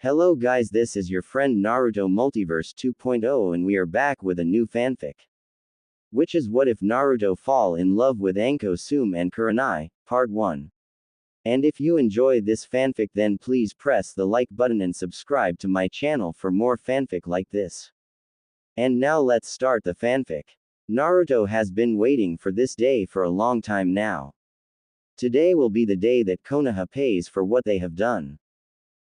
Hello guys, this is your friend Naruto Multiverse 2.0 and we are back with a new fanfic. Which is What If Naruto Fall in Love with Anko, Tsume and Kurenai, Part 1. And if you enjoy this fanfic then please press the like button and subscribe to my channel for more fanfic like this. And now let's start the fanfic. Naruto has been waiting for this day for a long time now. Today will be the day that Konoha pays for what they have done.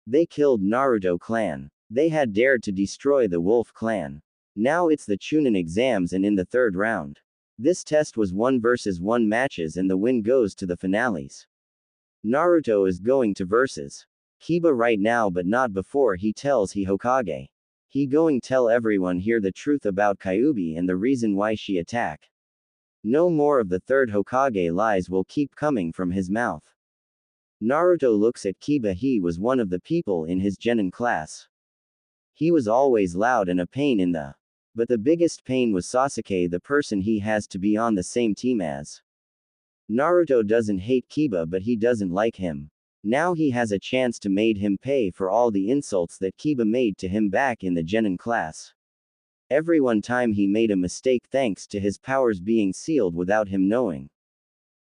They killed Naruto clan. They had dared to destroy the Wolf clan. Now it's the Chunin exams and in the third round. This test was 1 versus 1 matches and the win goes to the finales. Naruto is going to versus Kiba right now but not before he tells he Hokage. He going tell everyone here the truth about Kyuubi and the reason why she attack. No more of the third Hokage lies will keep coming from his mouth. Naruto looks at Kiba. He was one of the people in his genin class. He was always loud and a pain in the. But the biggest pain was Sasuke, the person he has to be on the same team as. Naruto doesn't hate Kiba but he doesn't like him. Now he has a chance to made him pay for all the insults that Kiba made to him back in the genin class. Every one time he made a mistake thanks to his powers being sealed without him knowing.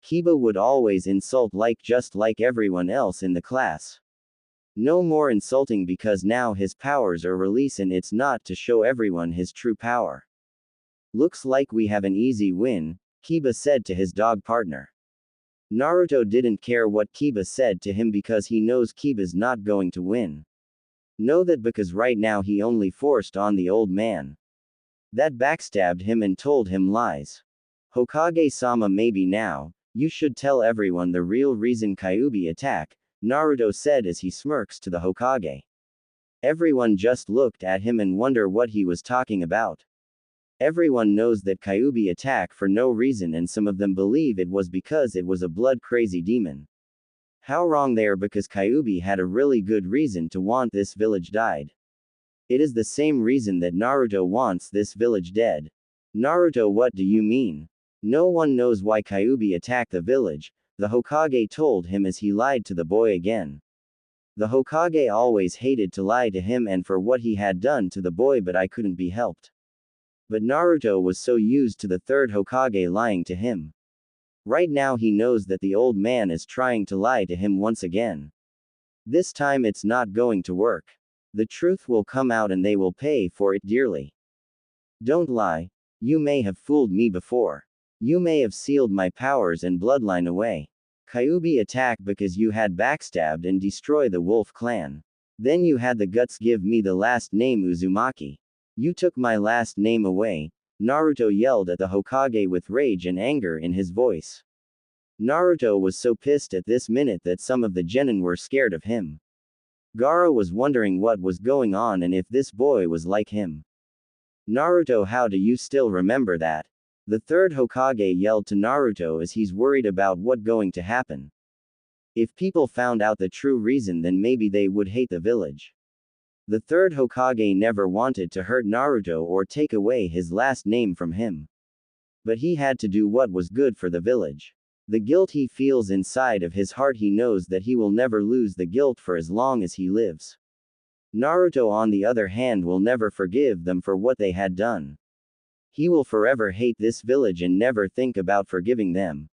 Kiba would always insult just like everyone else in the class. No more insulting because now his powers are released and it's not to show everyone his true power. Looks like we have an easy win, Kiba said to his dog partner. Naruto didn't care what Kiba said to him because he knows Kiba's not going to win. Know that because right now he only forced on the old man. That backstabbed him and told him lies. Hokage-sama, maybe now, you should tell everyone the real reason Kyuubi attack, Naruto said as he smirks to the Hokage. Everyone just looked at him and wonder what he was talking about. Everyone knows that Kyuubi attack for no reason and some of them believe it was because it was a blood-crazy demon. How wrong they are because Kyuubi had a really good reason to want this village died. It is the same reason that Naruto wants this village dead. Naruto, what do you mean? No one knows why Kyuubi attacked the village, the Hokage told him as he lied to the boy again. The Hokage always hated to lie to him and for what he had done to the boy, but I couldn't be helped. But Naruto was so used to the third Hokage lying to him. Right now he knows that the old man is trying to lie to him once again. This time it's not going to work. The truth will come out and they will pay for it dearly. Don't lie. You may have fooled me before. You may have sealed my powers and bloodline away. Kyuubi attacked because you had backstabbed and destroy the Wolf clan. Then you had the guts give me the last name Uzumaki. You took my last name away, Naruto yelled at the Hokage with rage and anger in his voice. Naruto was so pissed at this minute that some of the genin were scared of him. Gaara was wondering what was going on and if this boy was like him. Naruto, how do you still remember that? The third Hokage yelled to Naruto as he's worried about what going to happen. If people found out the true reason then maybe they would hate the village. The third Hokage never wanted to hurt Naruto or take away his last name from him. But he had to do what was good for the village. The guilt he feels inside of his heart, he knows that he will never lose the guilt for as long as he lives. Naruto on the other hand will never forgive them for what they had done. He will forever hate this village and never think about forgiving them.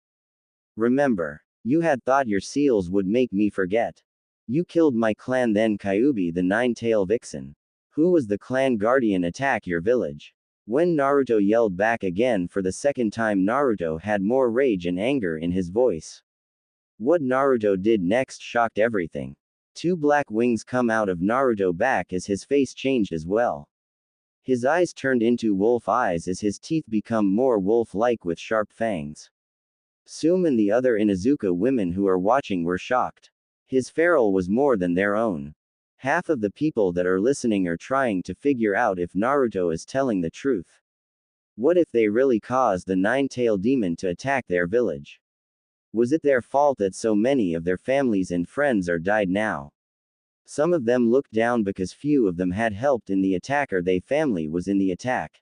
Remember, you had thought your seals would make me forget. You killed my clan, then Kyuubi the nine-tail vixen. Who was the clan guardian attack your village? When Naruto yelled back again for the second time, Naruto had more rage and anger in his voice. What Naruto did next shocked everything. 2 black wings come out of Naruto back as his face changed as well. His eyes turned into wolf eyes as his teeth become more wolf-like with sharp fangs. Tsume and the other Inuzuka women who are watching were shocked. His feral was more than their own. Half of the people that are listening are trying to figure out if Naruto is telling the truth. What if they really caused the nine-tailed demon to attack their village? Was it their fault that so many of their families and friends are died now? Some of them looked down because few of them had helped in the attack or their family was in the attack.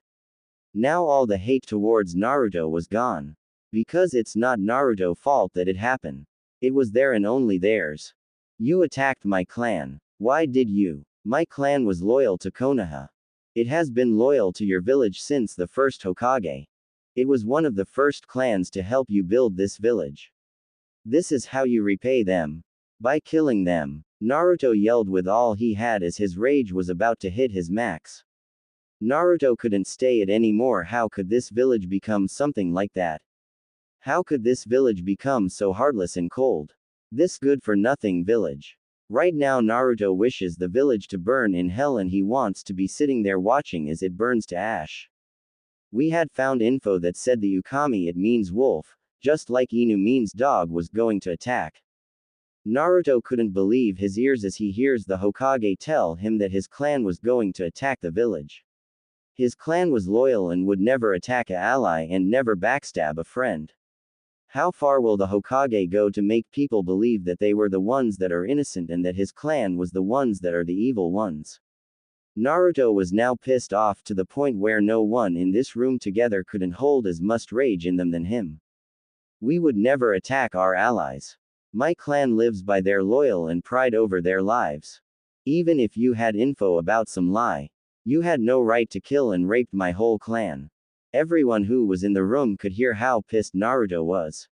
Now all the hate towards Naruto was gone. Because it's not Naruto's fault that it happened. It was there and only theirs. You attacked my clan. Why did you? My clan was loyal to Konoha. It has been loyal to your village since the first Hokage. It was one of the first clans to help you build this village. This is how you repay them. By killing them. Naruto yelled with all he had as his rage was about to hit his max. Naruto couldn't stay it anymore. How could this village become something like that? How could this village become so heartless and cold? This good-for-nothing village. Right now Naruto wishes the village to burn in hell and he wants to be sitting there watching as it burns to ash. We had found info that said the Ukami it means wolf, just like Inu means dog was going to attack. Naruto couldn't believe his ears as he hears the Hokage tell him that his clan was going to attack the village. His clan was loyal and would never attack an ally and never backstab a friend. How far will the Hokage go to make people believe that they were the ones that are innocent and that his clan was the ones that are the evil ones? Naruto was now pissed off to the point where no one in this room together couldn't hold as much rage in them than him. We would never attack our allies. My clan lives by their loyal and pride over their lives. Even if you had info about some lie, you had no right to kill and rape my whole clan. Everyone who was in the room could hear how pissed Naruto was.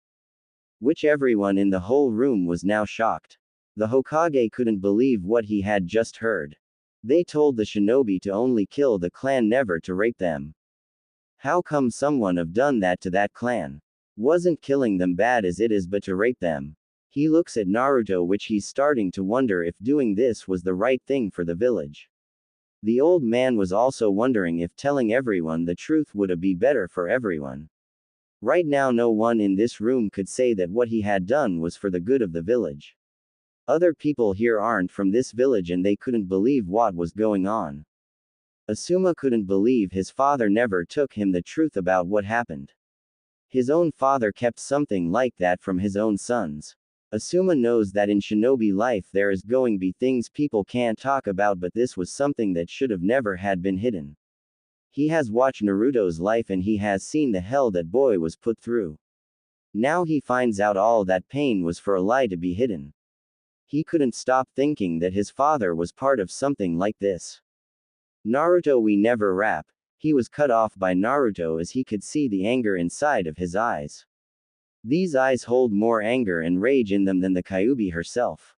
Which everyone in the whole room was now shocked. The Hokage couldn't believe what he had just heard. They told the shinobi to only kill the clan, never to rape them. How come someone have done that to that clan? Wasn't killing them bad as it is, but to rape them? He looks at Naruto, which he's starting to wonder if doing this was the right thing for the village. The old man was also wondering if telling everyone the truth would be better for everyone. Right now no one in this room could say that what he had done was for the good of the village. Other people here aren't from this village and they couldn't believe what was going on. Asuma couldn't believe his father never took him the truth about what happened. His own father kept something like that from his own sons. Asuma knows that in shinobi life there is going to be things people can't talk about, but this was something that should have never had been hidden. He has watched Naruto's life and he has seen the hell that boy was put through. Now he finds out all that pain was for a lie to be hidden. He couldn't stop thinking that his father was part of something like this. Naruto, we never rap. He was cut off by Naruto as he could see the anger inside of his eyes. These eyes hold more anger and rage in them than the Kyuubi herself.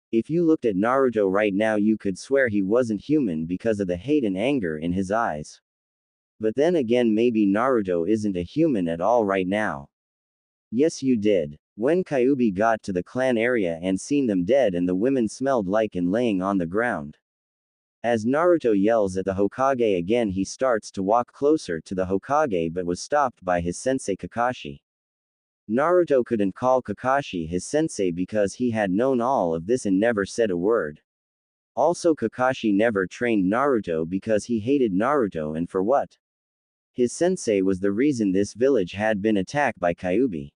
If you looked at Naruto right now you could swear he wasn't human because of the hate and anger in his eyes. But then again maybe Naruto isn't a human at all right now. Yes you did. When Kyuubi got to the clan area and seen them dead and the women smelled like and laying on the ground. As Naruto yells at the Hokage again, he starts to walk closer to the Hokage but was stopped by his sensei Kakashi. Naruto couldn't call Kakashi his sensei because he had known all of this and never said a word. Also Kakashi never trained Naruto because he hated Naruto, and for what? His sensei was the reason this village had been attacked by Kyuubi.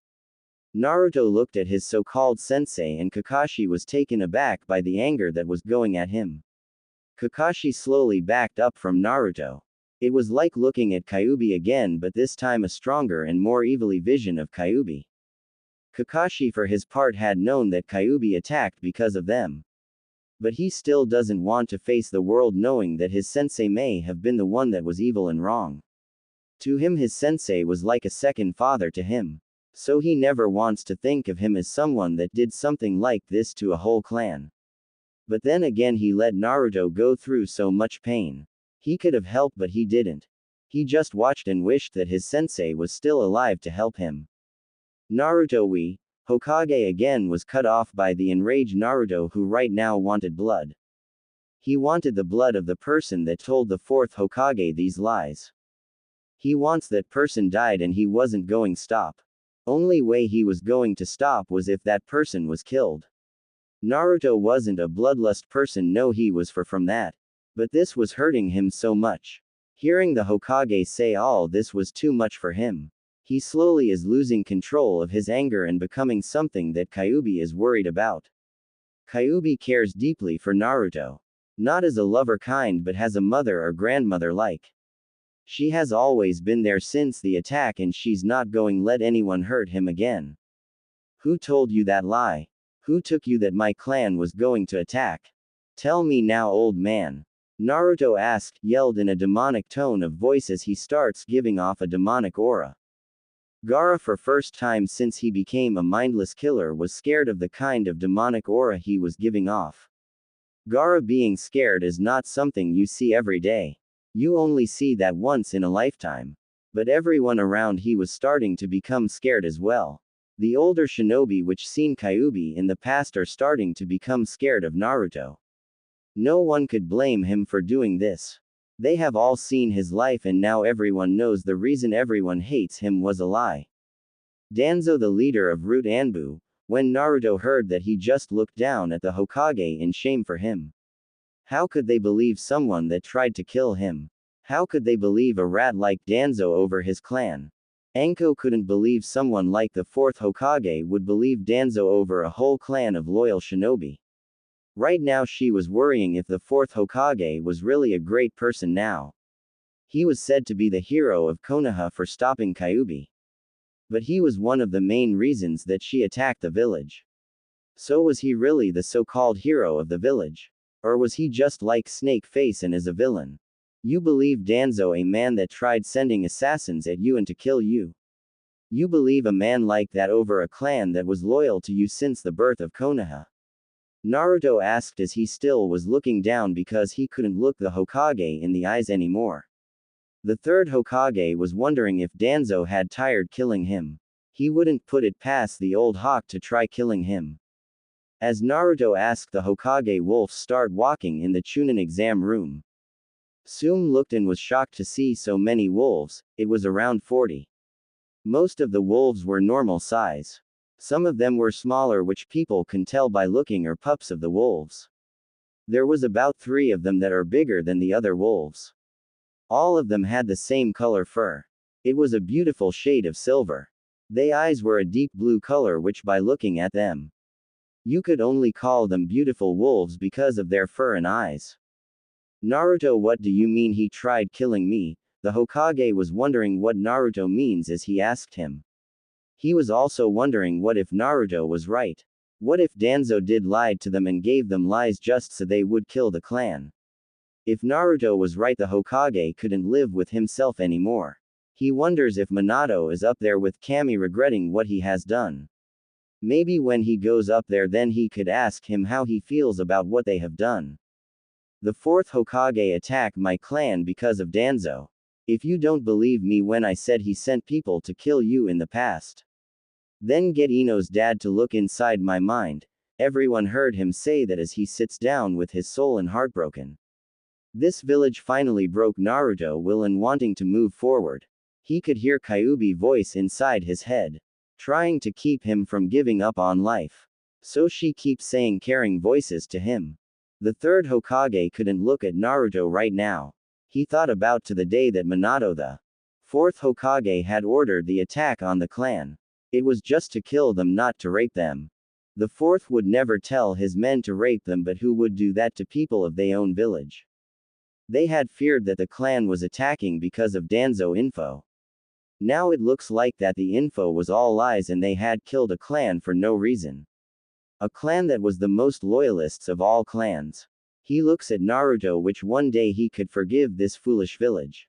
Naruto looked at his so-called sensei and Kakashi was taken aback by the anger that was going at him. Kakashi slowly backed up from Naruto. It was like looking at Kyuubi again, but this time a stronger and more evilly vision of Kyuubi. Kakashi for his part had known that Kyuubi attacked because of them. But he still doesn't want to face the world knowing that his sensei may have been the one that was evil and wrong. To him his sensei was like a second father to him. So he never wants to think of him as someone that did something like this to a whole clan. But then again he let Naruto go through so much pain. He could have helped but he didn't. He just watched and wished that his sensei was still alive to help him. Naruto Hokage again was cut off by the enraged Naruto, who right now wanted blood. He wanted the blood of the person that told the fourth Hokage these lies. He wants that person died and he wasn't going to stop. Only way he was going to stop was if that person was killed. Naruto wasn't a bloodlust person, no, he was far from that. But this was hurting him so much. Hearing the Hokage say all this was too much for him. He slowly is losing control of his anger and becoming something that Kyuubi is worried about. Kyuubi cares deeply for Naruto. Not as a lover kind but as a mother or grandmother like. She has always been there since the attack and she's not going to let anyone hurt him again. Who told you that lie? Who took you that my clan was going to attack? Tell me now, old man. Naruto asked, yelled in a demonic tone of voice as he starts giving off a demonic aura. Gaara, for first time since he became a mindless killer, was scared of the kind of demonic aura he was giving off. Gaara being scared is not something you see every day. You only see that once in a lifetime. But everyone around he was starting to become scared as well. The older shinobi which seen Kyuubi in the past are starting to become scared of Naruto. No one could blame him for doing this. They have all seen his life and now everyone knows the reason everyone hates him was a lie. Danzo, the leader of Root Anbu, when Naruto heard that, he just looked down at the Hokage in shame for him. How could they believe someone that tried to kill him? How could they believe a rat like Danzo over his clan? Anko couldn't believe someone like the fourth Hokage would believe Danzo over a whole clan of loyal shinobi. Right now she was worrying if the fourth Hokage was really a great person now. He was said to be the hero of Konoha for stopping Kyuubi. But he was one of the main reasons that she attacked the village. So was he really the so-called hero of the village? Or was he just like Snake Face and is a villain? You believe Danzo, a man that tried sending assassins at you and to kill you? You believe a man like that over a clan that was loyal to you since the birth of Konoha? Naruto asked as he still was looking down because he couldn't look the Hokage in the eyes anymore. The third Hokage was wondering if Danzo had tired killing him. He wouldn't put it past the old hawk to try killing him. As Naruto asked the Hokage wolves start walking in the Chunin exam room. Tsume looked and was shocked to see so many wolves. It was around 40. Most of the wolves were normal size. Some of them were smaller, which people can tell by looking, or pups of the wolves. There was about 3 of them that are bigger than the other wolves. All of them had the same color fur. It was a beautiful shade of silver. Their eyes were a deep blue color, which by looking at them, you could only call them beautiful wolves because of their fur and eyes. Naruto, what do you mean he tried killing me? The Hokage was wondering what Naruto means as he asked him. He was also wondering what if Naruto was right. What if Danzo did lied to them and gave them lies just so they would kill the clan? If Naruto was right, the Hokage couldn't live with himself anymore. He wonders if Minato is up there with Kami regretting what he has done. Maybe when he goes up there, then he could ask him how he feels about what they have done. The fourth Hokage attacked my clan because of Danzo. If you don't believe me when I said he sent people to kill you in the past, then get Ino's dad to look inside my mind. Everyone heard him say that as he sits down with his soul and heartbroken. This village finally broke Naruto will and wanting to move forward. He could hear Kyuubi's voice inside his head, trying to keep him from giving up on life. So she keeps saying caring voices to him. The third Hokage couldn't look at Naruto right now. He thought about to the day that Minato, the fourth Hokage, had ordered the attack on the clan. It was just to kill them, not to rape them. The fourth would never tell his men to rape them, but who would do that to people of their own village? They had feared that the clan was attacking because of Danzo info. Now it looks like that the info was all lies and they had killed a clan for no reason. A clan that was the most loyalists of all clans. He looks at Naruto, which one day he could forgive this foolish village.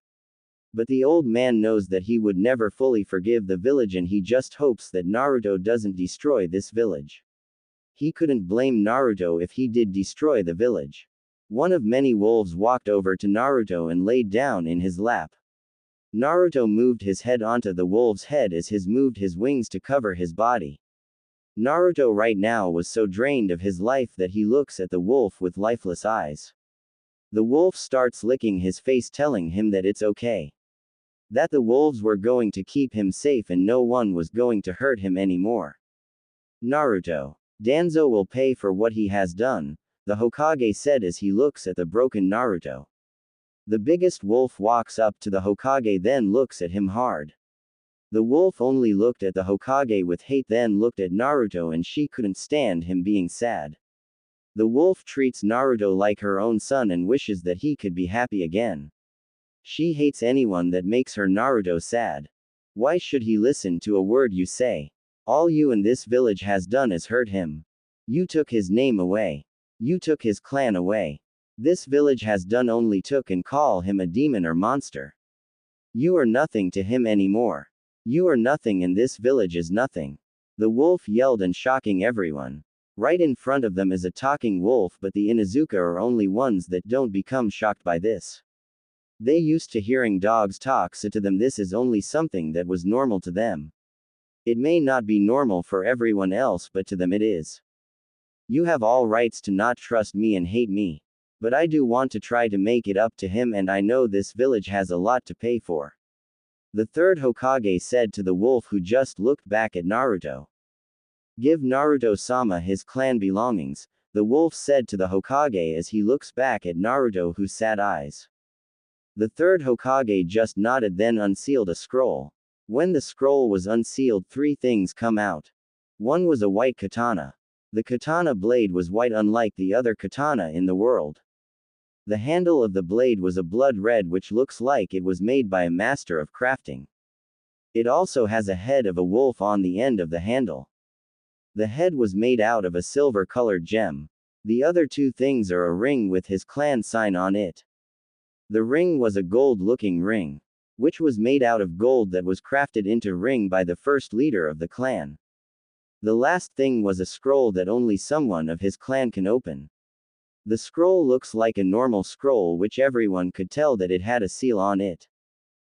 But the old man knows that he would never fully forgive the village, and he just hopes that Naruto doesn't destroy this village. He couldn't blame Naruto if he did destroy the village. One of many wolves walked over to Naruto and laid down in his lap. Naruto moved his head onto the wolf's head as he moved his wings to cover his body. Naruto right now was so drained of his life that he looks at the wolf with lifeless eyes. The wolf starts licking his face, telling him that it's okay. That the wolves were going to keep him safe and no one was going to hurt him anymore. Naruto. Danzo will pay for what he has done, the Hokage said as he looks at the broken Naruto. The biggest wolf walks up to the Hokage, then looks at him hard. The wolf only looked at the Hokage with hate, then looked at Naruto, and she couldn't stand him being sad. The wolf treats Naruto like her own son and wishes that he could be happy again. She hates anyone that makes her Naruto sad. Why should he listen to a word you say? All you in this village has done is hurt him. You took his name away. You took his clan away. This village has done only took and call him a demon or monster. You are nothing to him anymore. You are nothing and this village is nothing. The wolf yelled and shocking everyone. Right in front of them is a talking wolf, but the Inuzuka are only ones that don't become shocked by this. They used to hearing dogs talk, so to them this is only something that was normal to them. It may not be normal for everyone else, but to them it is. You have all rights to not trust me and hate me. But I do want to try to make it up to him, and I know this village has a lot to pay for. The third Hokage said to the wolf who just looked back at Naruto. Give Naruto-sama his clan belongings, the wolf said to the Hokage as he looks back at Naruto, whose sad eyes. The third Hokage just nodded, then unsealed a scroll. When the scroll was unsealed, three things come out. One was a white katana. The katana blade was white, unlike the other katana in the world. The handle of the blade was a blood red, which looks like it was made by a master of crafting. It also has a head of a wolf on the end of the handle. The head was made out of a silver-colored gem. The other two things are a ring with his clan sign on it. The ring was a gold-looking ring, which was made out of gold that was crafted into ring by the first leader of the clan. The last thing was a scroll that only someone of his clan can open. The scroll looks like a normal scroll, which everyone could tell that it had a seal on it.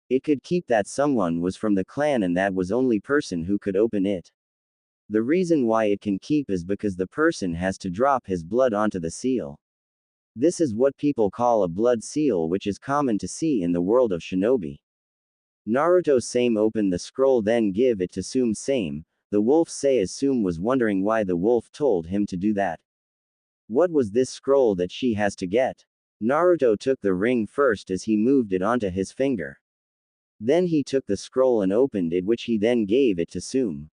It could keep that someone was from the clan, and that was only person who could open it. The reason why it can keep is because the person has to drop his blood onto the seal. This is what people call a blood seal, which is common to see in the world of shinobi. Naruto-same opened the scroll, then give it to Tsume-same. The wolf say as Tsume was wondering why the wolf told him to do that. What was this scroll that she has to get? Naruto took the ring first as he moved it onto his finger. Then he took the scroll and opened it, which he then gave it to Tsume.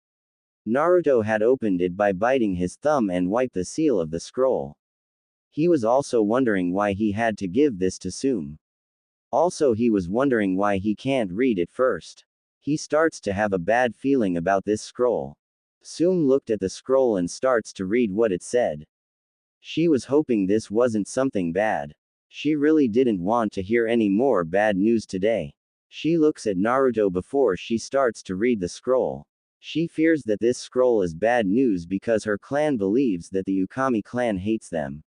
Naruto had opened it by biting his thumb and wiped the seal of the scroll. He was also wondering why he had to give this to Tsume. Also he was wondering why he can't read it first. He starts to have a bad feeling about this scroll. Tsume looked at the scroll and starts to read what it said. She was hoping this wasn't something bad. She really didn't want to hear any more bad news today. She looks at Naruto before she starts to read the scroll. She fears that this scroll is bad news because her clan believes that the Ukami clan hates them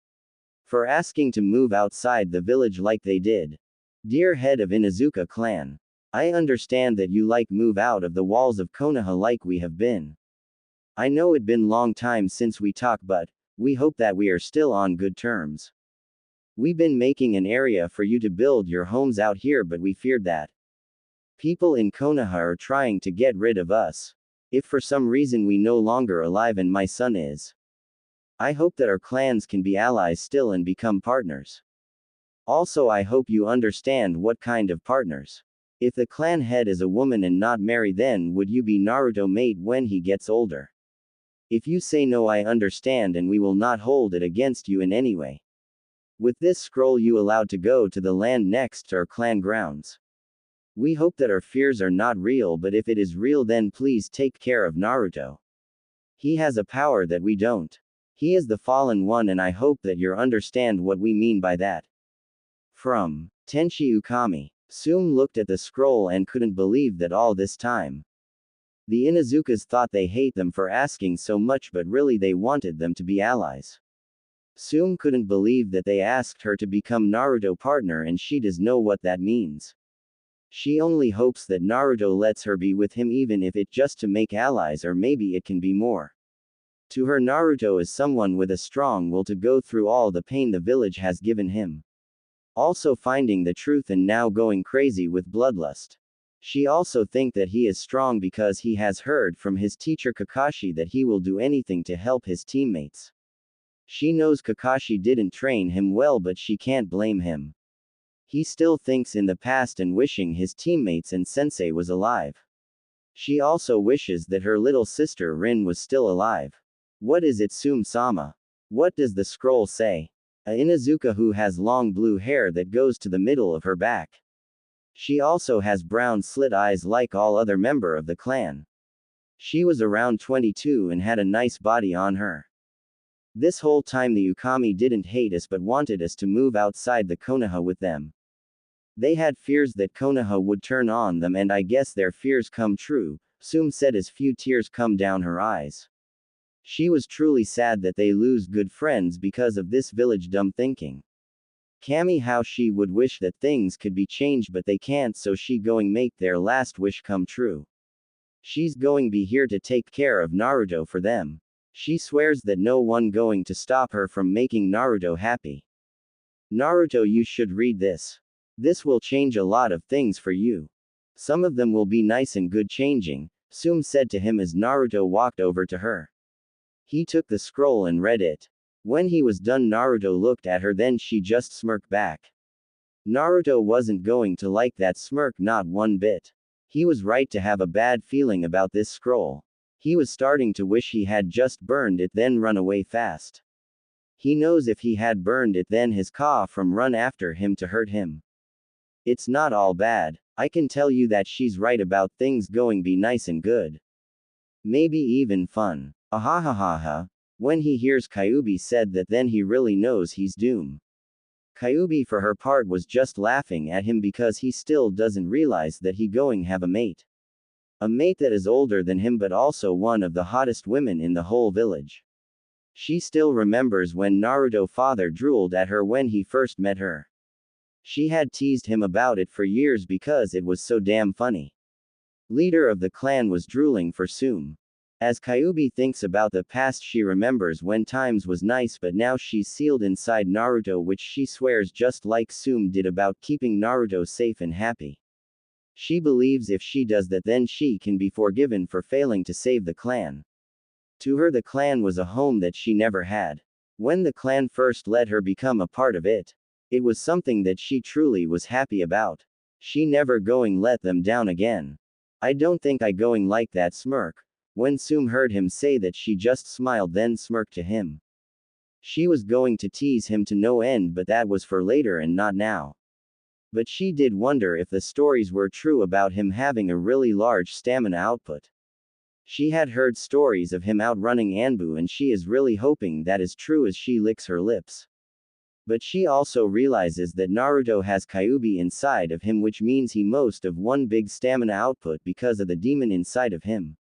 for asking to move outside the village like they did. Dear head of Inuzuka clan, I understand that you like move out of the walls of Konoha like we have been. I know it been long time since we talk, but we hope that we are still on good terms. We been making an area for you to build your homes out here, but we feared that people in Konoha are trying to get rid of us. If for some reason we no longer alive and my son is, I hope that our clans can be allies still and become partners. Also I hope you understand what kind of partners. If the clan head is a woman and not married, then would you be Naruto mate when he gets older? If you say no, I understand and we will not hold it against you in any way. With this scroll you allowed to go to the land next to our clan grounds. We hope that our fears are not real, but if it is real then please take care of Naruto. He has a power that we don't. He is the fallen one and I hope that you understand what we mean by that. From Tenchi Ukami. Tsume looked at the scroll and couldn't believe that all this time the Inuzukas thought they hate them for asking so much, but really they wanted them to be allies. Tsume couldn't believe that they asked her to become Naruto partner, and she does know what that means. She only hopes that Naruto lets her be with him, even if it just to make allies, or maybe it can be more. To her, Naruto is someone with a strong will to go through all the pain the village has given him. Also finding the truth and now going crazy with bloodlust. She also think that he is strong because he has heard from his teacher Kakashi that he will do anything to help his teammates. She knows Kakashi didn't train him well, but she can't blame him. He still thinks in the past and wishing his teammates and sensei was alive. She also wishes that her little sister Rin was still alive. What is it, Tsume-sama? What does the scroll say? A Inuzuka who has long blue hair that goes to the middle of her back. She also has brown slit eyes like all other member of the clan. She was around 22 and had a nice body on her. This whole time the Ukami didn't hate us but wanted us to move outside the Konoha with them. They had fears that Konoha would turn on them, and I guess their fears come true, Tsume said as few tears come down her eyes. She was truly sad that they lose good friends because of this village dumb thinking. Kami how she would wish that things could be changed but they can't, so she going make their last wish come true. She's going be here to take care of Naruto for them. She swears that no one going to stop her from making Naruto happy. Naruto, you should read this. This will change a lot of things for you. Some of them will be nice and good changing, Tsume said to him as Naruto walked over to her. He took the scroll and read it. When he was done, Naruto looked at her, then she just smirked back. Naruto wasn't going to like that smirk, not one bit. He was right to have a bad feeling about this scroll. He was starting to wish he had just burned it then run away fast. He knows if he had burned it then his Ka from run after him to hurt him. It's not all bad. I can tell you that she's right about things going be nice and good. Maybe even fun. Ahahaha. When he hears Kyuubi said that, then he really knows he's doomed. Kyuubi for her part was just laughing at him because he still doesn't realize that he going have a mate. A mate that is older than him but also one of the hottest women in the whole village. She still remembers when Naruto father drooled at her when he first met her. She had teased him about it for years because it was so damn funny. Leader of the clan was drooling for Tsume. As Kyuubi thinks about the past, she remembers when times was nice, but now she's sealed inside Naruto, which she swears just like Tsume did about keeping Naruto safe and happy. She believes if she does that, then she can be forgiven for failing to save the clan. To her, the clan was a home that she never had. When the clan first let her become a part of it, it was something that she truly was happy about. She never going let them down again. I don't think I going like that smirk. When Tsume heard him say that, she just smiled then smirked to him. She was going to tease him to no end, but that was for later and not now. But she did wonder if the stories were true about him having a really large stamina output. She had heard stories of him outrunning Anbu, and she is really hoping that is true as she licks her lips. But she also realizes that Naruto has Kyuubi inside of him, which means he most of one big stamina output because of the demon inside of him.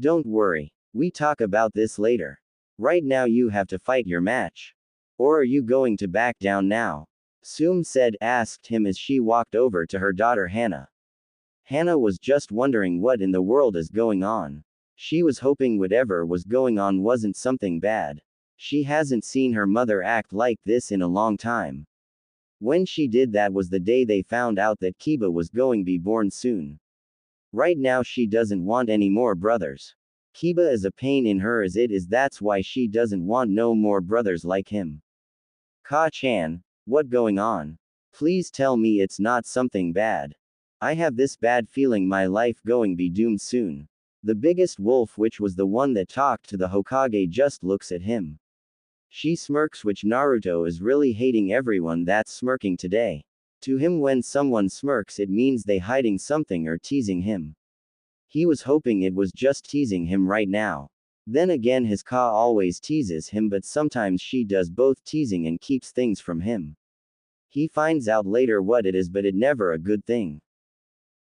Don't worry. We talk about this later. Right now you have to fight your match. Or are you going to back down now? Tsume asked him as she walked over to her daughter Hana. Hana was just wondering what in the world is going on. She was hoping whatever was going on wasn't something bad. She hasn't seen her mother act like this in a long time. When she did, that was the day they found out that Kiba was going to be born soon. Right now she doesn't want any more brothers. Kiba is a pain in her as it is, that's why she doesn't want no more brothers like him. Ka-chan, what going on? Please tell me it's not something bad. I have this bad feeling my life going be doomed soon. The biggest wolf, which was the one that talked to the Hokage, just looks at him. She smirks, which Naruto is really hating everyone that's smirking today. To him, when someone smirks, it means they hiding something or teasing him. He was hoping it was just teasing him right now. Then again, his Ka always teases him, but sometimes she does both teasing and keeps things from him. He finds out later what it is, but it never a good thing.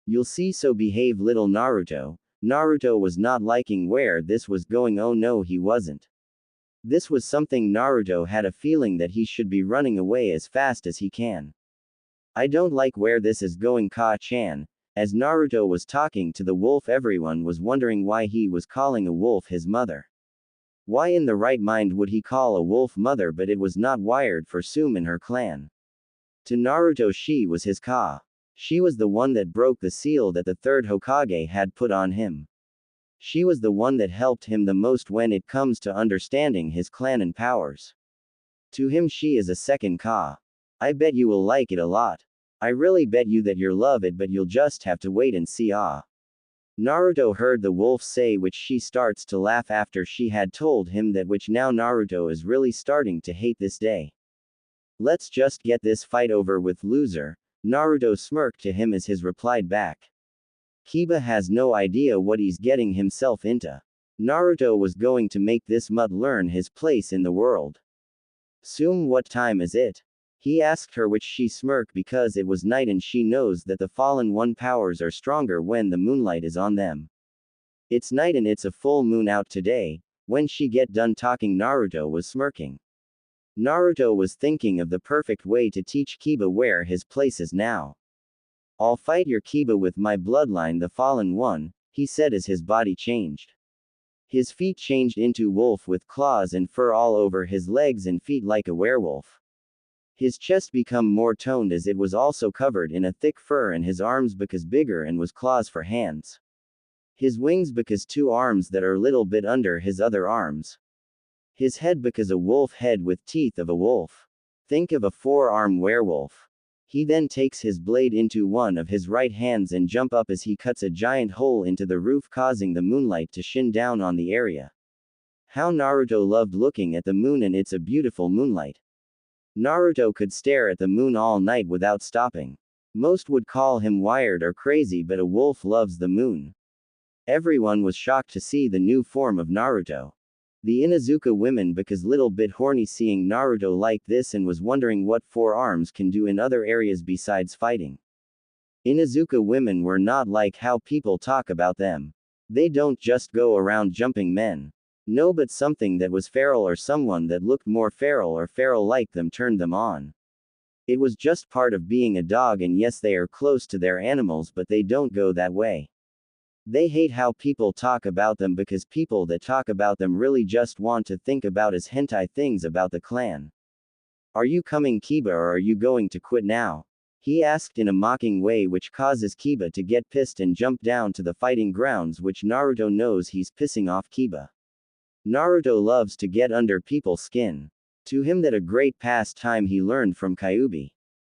You'll see, so behave little Naruto. Naruto was not liking where this was going. Oh no, he wasn't. This was something Naruto had a feeling that he should be running away as fast as he can. I don't like where this is going, Ka-chan. As Naruto was talking to the wolf, everyone was wondering why he was calling a wolf his mother. Why in the right mind would he call a wolf mother? But it was not wired for Tsume and her clan. To Naruto, she was his Ka. She was the one that broke the seal that the third Hokage had put on him. She was the one that helped him the most when it comes to understanding his clan and powers. To him, she is a second Ka. I bet you will like it a lot. I really bet you that you'll love it, but you'll just have to wait and see. Naruto heard the wolf say, which she starts to laugh after she had told him that, which now Naruto is really starting to hate this day. Let's just get this fight over with, loser. Naruto smirked to him as his replied back. Kiba has no idea what he's getting himself into. Naruto was going to make this mutt learn his place in the world. Tsume, what time is it? He asked her, which she smirked because it was night and she knows that the Fallen One powers are stronger when the moonlight is on them. It's night and it's a full moon out today. When she get done talking, Naruto was smirking. Naruto was thinking of the perfect way to teach Kiba where his place is now. I'll fight your Kiba with my bloodline, the Fallen One, he said as his body changed. His feet changed into wolf with claws and fur all over his legs and feet like a werewolf. His chest become more toned as it was also covered in a thick fur, and his arms because bigger and was claws for hands. His wings because two arms that are little bit under his other arms. His head because a wolf head with teeth of a wolf. Think of a four-arm werewolf. He then takes his blade into one of his right hands and jump up as he cuts a giant hole into the roof, causing the moonlight to shine down on the area. How Naruto loved looking at the moon, and it's a beautiful moonlight. Naruto could stare at the moon all night without stopping. Most would call him wired or crazy, but a wolf loves the moon. Everyone was shocked to see the new form of Naruto. The Inuzuka women because little bit horny seeing Naruto like this and was wondering what four arms can do in other areas besides fighting. Inuzuka women were not like how people talk about them. They don't just go around jumping men. No, but something that was feral or someone that looked more feral or feral like them turned them on. It was just part of being a dog, and yes, they are close to their animals, but they don't go that way. They hate how people talk about them because people that talk about them really just want to think about as hentai things about the clan. Are you coming, Kiba, or are you going to quit now? He asked in a mocking way, which causes Kiba to get pissed and jump down to the fighting grounds, which Naruto knows he's pissing off Kiba. Naruto loves to get under people's skin. To him that a great pastime he learned from Kyuubi.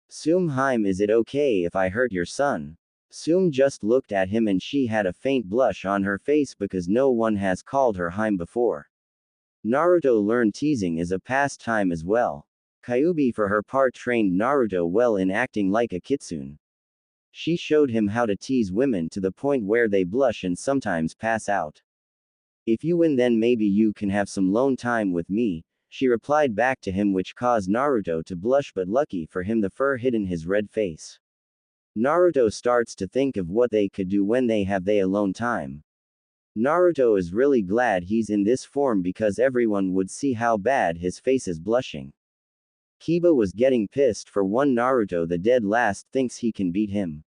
Tsume, is it okay if I hurt your son? Tsume just looked at him and she had a faint blush on her face because no one has called her Hime before. Naruto learned teasing is a pastime as well. Kyuubi for her part trained Naruto well in acting like a kitsune. She showed him how to tease women to the point where they blush and sometimes pass out. If you win, then maybe you can have some lone time with me, she replied back to him, which caused Naruto to blush, but lucky for him the fur hidden his red face. Naruto starts to think of what they could do when they have they alone time. Naruto is really glad he's in this form because everyone would see how bad his face is blushing. Kiba was getting pissed for one Naruto the dead last thinks he can beat him.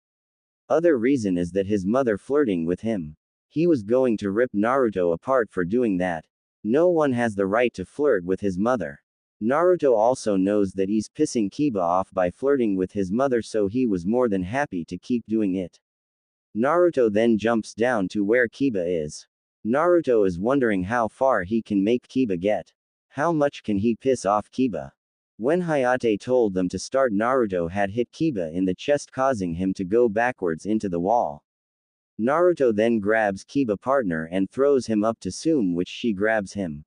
Other reason is that his mother flirting with him. He was going to rip Naruto apart for doing that. No one has the right to flirt with his mother. Naruto also knows that he's pissing Kiba off by flirting with his mother, so he was more than happy to keep doing it. Naruto then jumps down to where Kiba is. Naruto is wondering how far he can make Kiba get. How much can he piss off Kiba? When Hayate told them to start, Naruto had hit Kiba in the chest, causing him to go backwards into the wall. Naruto then grabs Kiba partner and throws him up to Tsume, which she grabs him.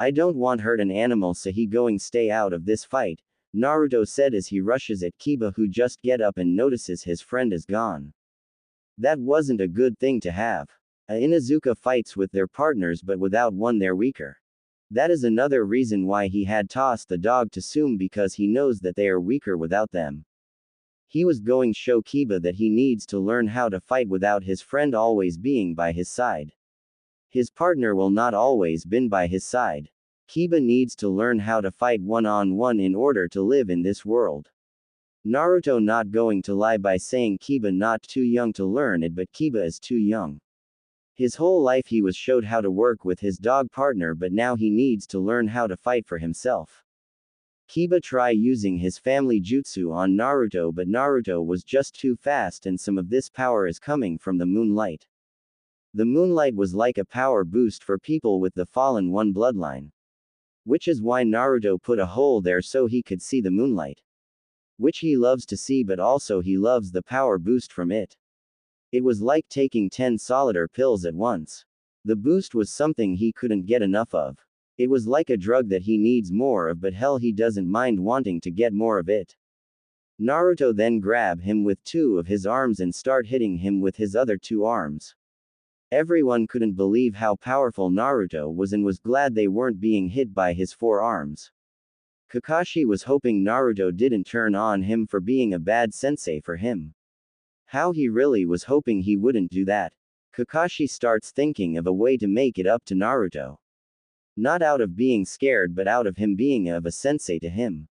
I don't want hurt an animal, so he going stay out of this fight, Naruto said as he rushes at Kiba, who just get up and notices his friend is gone. That wasn't a good thing to have. Inuzuka fights with their partners, but without one they're weaker. That is another reason why he had tossed the dog to Tsume, because he knows that they are weaker without them. He was going to show Kiba that he needs to learn how to fight without his friend always being by his side. His partner will not always been by his side. Kiba needs to learn how to fight one-on-one in order to live in this world. Naruto not going to lie by saying Kiba not too young to learn it, but Kiba is too young. His whole life he was showed how to work with his dog partner, but now he needs to learn how to fight for himself. Kiba try using his family jutsu on Naruto, but Naruto was just too fast, and some of this power is coming from the moonlight. The moonlight was like a power boost for people with the Fallen One bloodline. Which is why Naruto put a hole there so he could see the moonlight. Which he loves to see, but also he loves the power boost from it. It was like taking 10 solider pills at once. The boost was something he couldn't get enough of. It was like a drug that he needs more of, but hell, he doesn't mind wanting to get more of it. Naruto then grab him with two of his arms and start hitting him with his other two arms. Everyone couldn't believe how powerful Naruto was and was glad they weren't being hit by his four arms. Kakashi was hoping Naruto didn't turn on him for being a bad sensei for him. How he really was hoping he wouldn't do that. Kakashi starts thinking of a way to make it up to Naruto. Not out of being scared but out of him being of a sensei to him.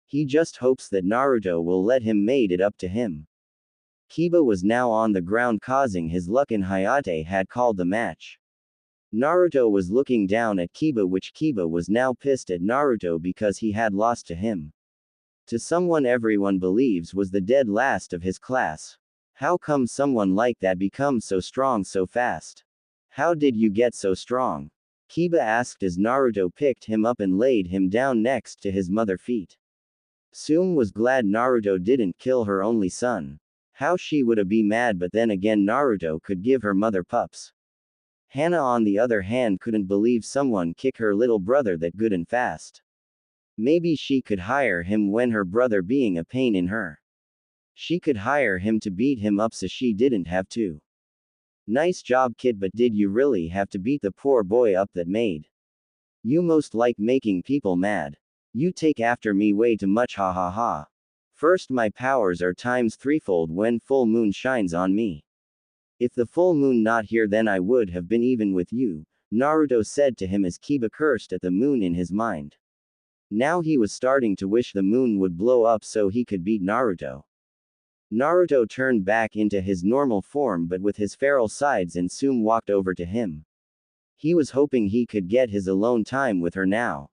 He just hopes that Naruto will let him made it up to him. Kiba was now on the ground causing his luck and Hayate had called the match. Naruto was looking down at Kiba, which Kiba was now pissed at Naruto because he had lost to him. To someone everyone believes was the dead last of his class. How come someone like that becomes so strong so fast? How did you get so strong? Kiba asked as Naruto picked him up and laid him down next to his mother feet. Tsume was glad Naruto didn't kill her only son. How she would be mad, but then again Naruto could give her mother pups. Hana on the other hand couldn't believe someone kick her little brother that good and fast. Maybe she could hire him when her brother being a pain in her. She could hire him to beat him up so she didn't have to. Nice job kid, but did you really have to beat the poor boy up that made? You most like making people mad. You take after me way too much, ha ha ha. First, my powers are times threefold when full moon shines on me. If the full moon not here then I would have been even with you, Naruto said to him as Kiba cursed at the moon in his mind. Now he was starting to wish the moon would blow up so he could beat Naruto. Naruto turned back into his normal form but with his feral sides, and Tsume walked over to him. He was hoping he could get his alone time with her now.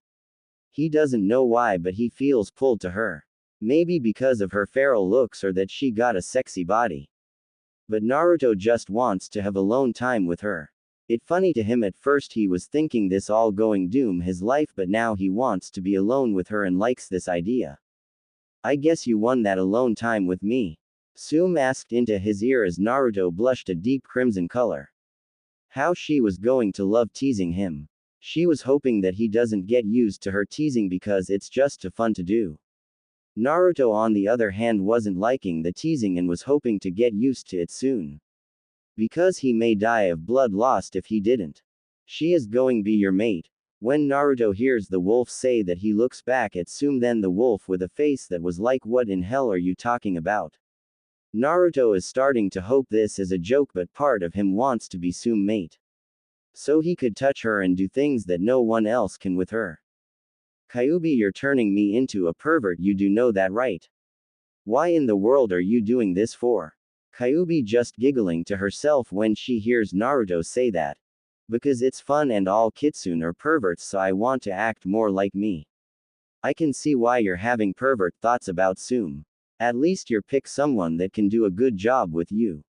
He doesn't know why, but he feels pulled to her. Maybe because of her feral looks or that she got a sexy body. But Naruto just wants to have alone time with her. It funny to him, at first he was thinking this all going doom his life, but now he wants to be alone with her and likes this idea. I guess you won that alone time with me? Tsume asked into his ear as Naruto blushed a deep crimson color. How she was going to love teasing him. She was hoping that he doesn't get used to her teasing because it's just too fun to do. Naruto on the other hand wasn't liking the teasing and was hoping to get used to it soon. Because he may die of blood lost if he didn't. She is going be your mate. When Naruto hears the wolf say that, he looks back at Tsume, then the wolf with a face that was like, what in hell are you talking about? Naruto is starting to hope this is a joke, but part of him wants to be Tsume mate. So he could touch her and do things that no one else can with her. Kyuubi, you're turning me into a pervert, you do know that, right? Why in the world are you doing this for? Kyuubi just giggling to herself when she hears Naruto say that. Because it's fun and all kitsune are perverts, so I want to act more like me. I can see why you're having pervert thoughts about Tsume. At least you're pick someone that can do a good job with you.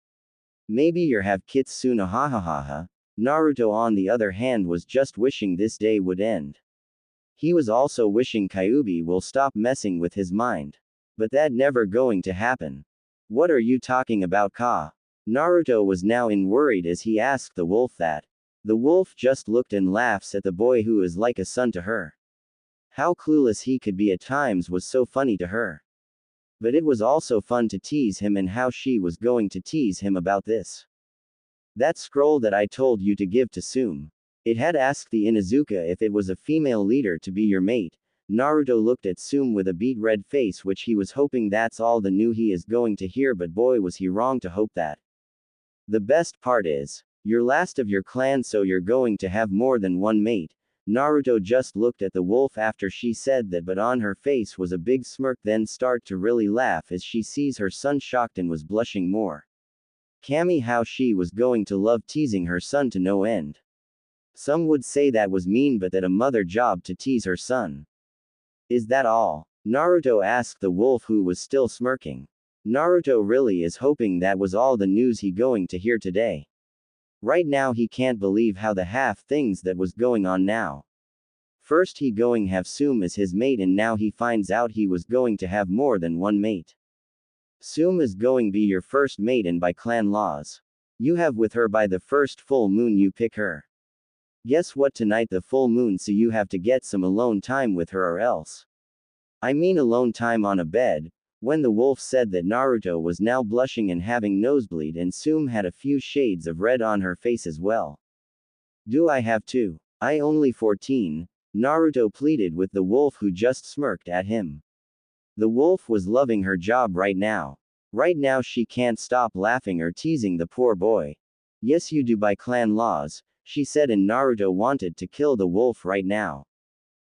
Maybe you're have kitsune, ha ha ha ha. Naruto on the other hand was just wishing this day would end. He was also wishing Kyuubi will stop messing with his mind. But that never going to happen. What are you talking about, Ka? Naruto was now in worried as he asked the wolf that. The wolf just looked and laughs at the boy who is like a son to her. How clueless he could be at times was so funny to her. But it was also fun to tease him, and how she was going to tease him about this. That scroll that I told you to give to Tsume. It had asked the Inuzuka if it was a female leader to be your mate. Naruto looked at Tsume with a beet red face, which he was hoping that's all the new he is going to hear, but boy was he wrong to hope that. The best part is, you're last of your clan, so you're going to have more than one mate. Naruto just looked at the wolf after she said that, but on her face was a big smirk, then start to really laugh as she sees her son shocked and was blushing more. Kami, how she was going to love teasing her son to no end. Some would say that was mean, but that a mother job to tease her son. Is that all? Naruto asked the wolf, who was still smirking. Naruto really is hoping that was all the news he going to hear today. Right now he can't believe how the half things that was going on now. First he going have Tsume as his mate, and now he finds out he was going to have more than one mate. Tsume is going be your first mate, and by clan laws, you have with her by the first full moon you pick her. Guess what, tonight the full moon, so you have to get some alone time with her or else. I mean alone time on a bed, When the wolf said that, Naruto was now blushing and having nosebleed, and Tsume had a few shades of red on her face as well. Do I have to? I only 14, Naruto pleaded with the wolf, who just smirked at him. The wolf was loving her job right now. Right now she can't stop laughing or teasing the poor boy. Yes, you do by clan laws, she said, and Naruto wanted to kill the wolf right now.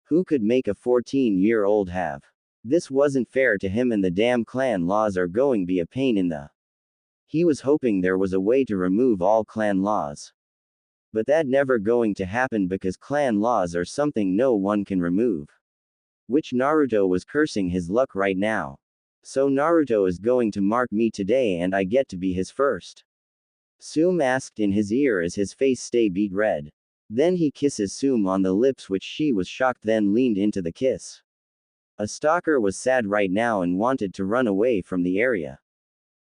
Who could make a 14-year-old have? This wasn't fair to him, and the damn clan laws are going to be a pain in the. He was hoping there was a way to remove all clan laws. But that never going to happen, because clan laws are something no one can remove. Which Naruto was cursing his luck right now. So Naruto is going to mark me today and I get to be his first. Tsume asked in his ear as his face stay beet red. Then he kisses Tsume on the lips, which she was shocked, then leaned into the kiss. A stalker was sad right now and wanted to run away from the area.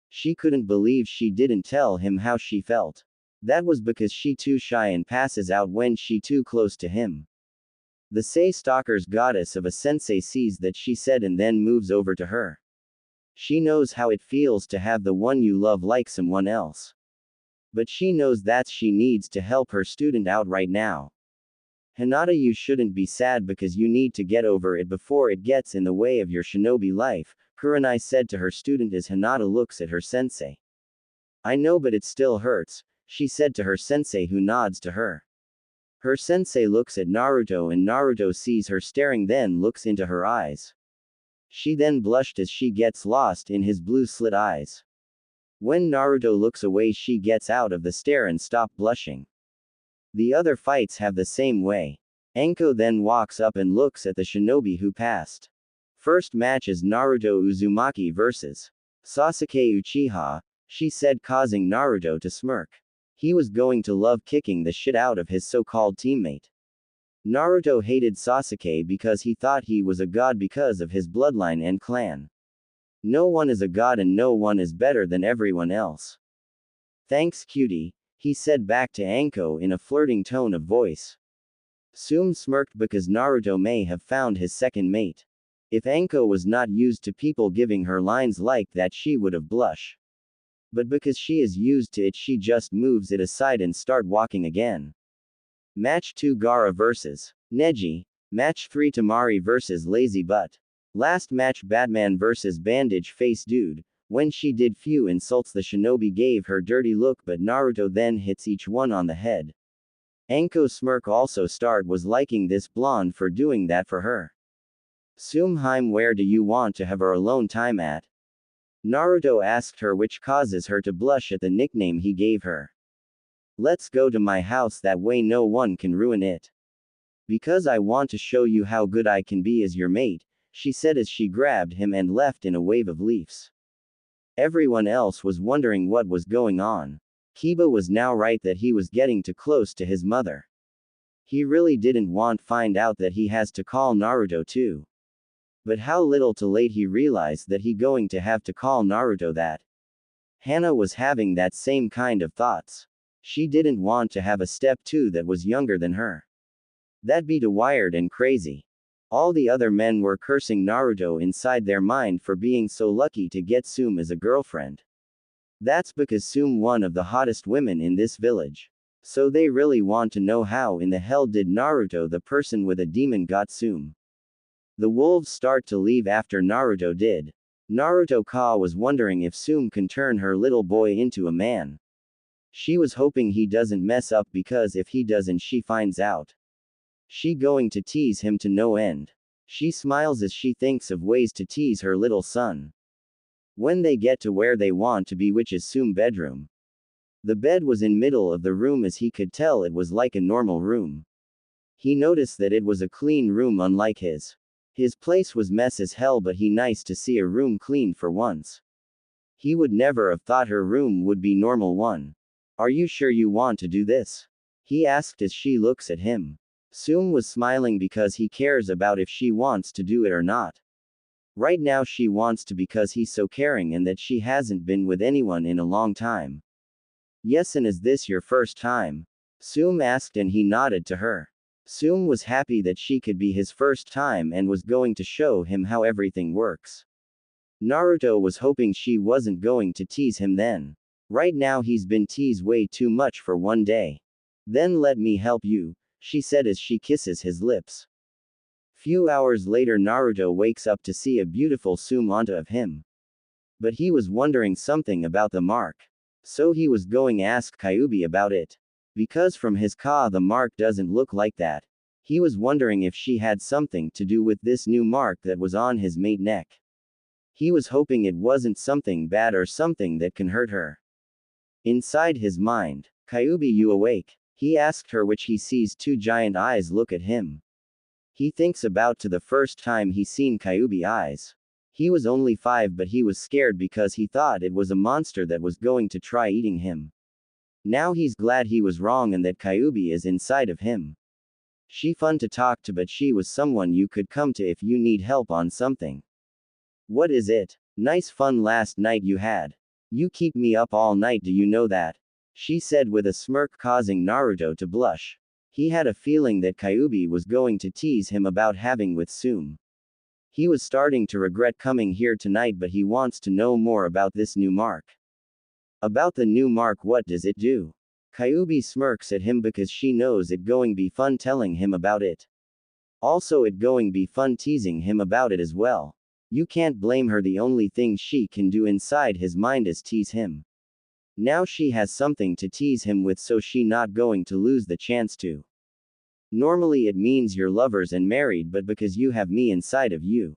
She couldn't believe she didn't tell him how she felt. That was because she too shy and passes out when she too close to him. The Sei stalker's goddess of a sensei sees that, she said, and then moves over to her. She knows how it feels to have the one you love like someone else. But she knows that she needs to help her student out right now. Hinata, you shouldn't be sad because you need to get over it before it gets in the way of your shinobi life, Kurenai said to her student as Hinata looks at her sensei. I know, but it still hurts, she said to her sensei, who nods to her. Her sensei looks at Naruto and Naruto sees her staring, then looks into her eyes. She then blushed as she gets lost in his blue slit eyes. When Naruto looks away, she gets out of the stare and stop blushing. The other fights have the same way. Anko then walks up and looks at the shinobi who passed. First match is Naruto Uzumaki vs. Sasuke Uchiha, she said, causing Naruto to smirk. He was going to love kicking the shit out of his so-called teammate. Naruto hated Sasuke because he thought he was a god because of his bloodline and clan. No one is a god and no one is better than everyone else. Thanks, cutie, he said back to Anko in a flirting tone of voice. Tsume smirked because Naruto may have found his second mate. If Anko was not used to people giving her lines like that, she would have blushed. But because she is used to it, she just moves it aside and start walking again. Match 2, Gaara vs. Neji. Match 3, Tamari vs. Lazy Butt. Last match, Batman vs. Bandage Face Dude. When she did few insults, the shinobi gave her dirty look, but Naruto then hits each one on the head. Anko's smirk also was liking this blonde for doing that for her. Tsume, where do you want to have her alone time at? Naruto asked her, which causes her to blush at the nickname he gave her. Let's go to my house, that way no one can ruin it. Because I want to show you how good I can be as your mate, she said as she grabbed him and left in a wave of leaves. Everyone else was wondering what was going on. Kiba was now right that he was getting too close to his mother. He really didn't want to find out that he has to call Naruto too. But how little too late he realized that he going to have to call Naruto that. Hana was having that same kind of thoughts. She didn't want to have a step 2 that was younger than her. That'd be too wired and crazy. All the other men were cursing Naruto inside their mind for being so lucky to get Tsume as a girlfriend. That's because Tsume one of the hottest women in this village. So they really want to know how in the hell did Naruto, the person with a demon, got Tsume. The wolves start to leave after Naruto did. Naruto was wondering if Tsume can turn her little boy into a man. She was hoping he doesn't mess up, because if he doesn't, she finds out. She going to tease him to no end. She smiles as she thinks of ways to tease her little son. When they get to where they want to be, which is Tsume's bedroom. The bed was in middle of the room, as he could tell it was like a normal room. He noticed that it was a clean room unlike his. His place was mess as hell, but he nice to see a room clean for once. He would never have thought her room would be normal one. Are you sure you want to do this? He asked as she looks at him. Tsume was smiling because he cares about if she wants to do it or not. Right now she wants to because he's so caring and that she hasn't been with anyone in a long time. Yes, and is this your first time? Tsume asked and he nodded to her. Tsume was happy that she could be his first time and was going to show him how everything works. Naruto was hoping she wasn't going to tease him then. Right now he's been teased way too much for one day. Then let me help you, she said as she kisses his lips. Few hours later Naruto wakes up to see a beautiful Tsume onto of him. But he was wondering something about the mark. So he was going ask Kyuubi about it. Because from his the mark doesn't look like that. He was wondering if she had something to do with this new mark that was on his mate neck. He was hoping it wasn't something bad or something that can hurt her. Inside his mind, Kyuubi, you awake? He asked her, which he sees two giant eyes look at him. He thinks about to the first time he seen Kyuubi eyes. He was only 5 but he was scared because he thought it was a monster that was going to try eating him. Now he's glad he was wrong and that Kyuubi is inside of him. She fun to talk to but she was someone you could come to if you need help on something. What is it? Nice fun last night you had. You keep me up all night, do you know that? She said with a smirk causing Naruto to blush. He had a feeling that Kyuubi was going to tease him about having with Tsume. He was starting to regret coming here tonight but he wants to know more about this new mark. About the new mark, what does it do? Kyuubi smirks at him because she knows it going be fun telling him about it. Also it going be fun teasing him about it as well. You can't blame her, the only thing she can do inside his mind is tease him. Now she has something to tease him with so she not going to lose the chance to. Normally it means you're lovers and married but because you have me inside of you.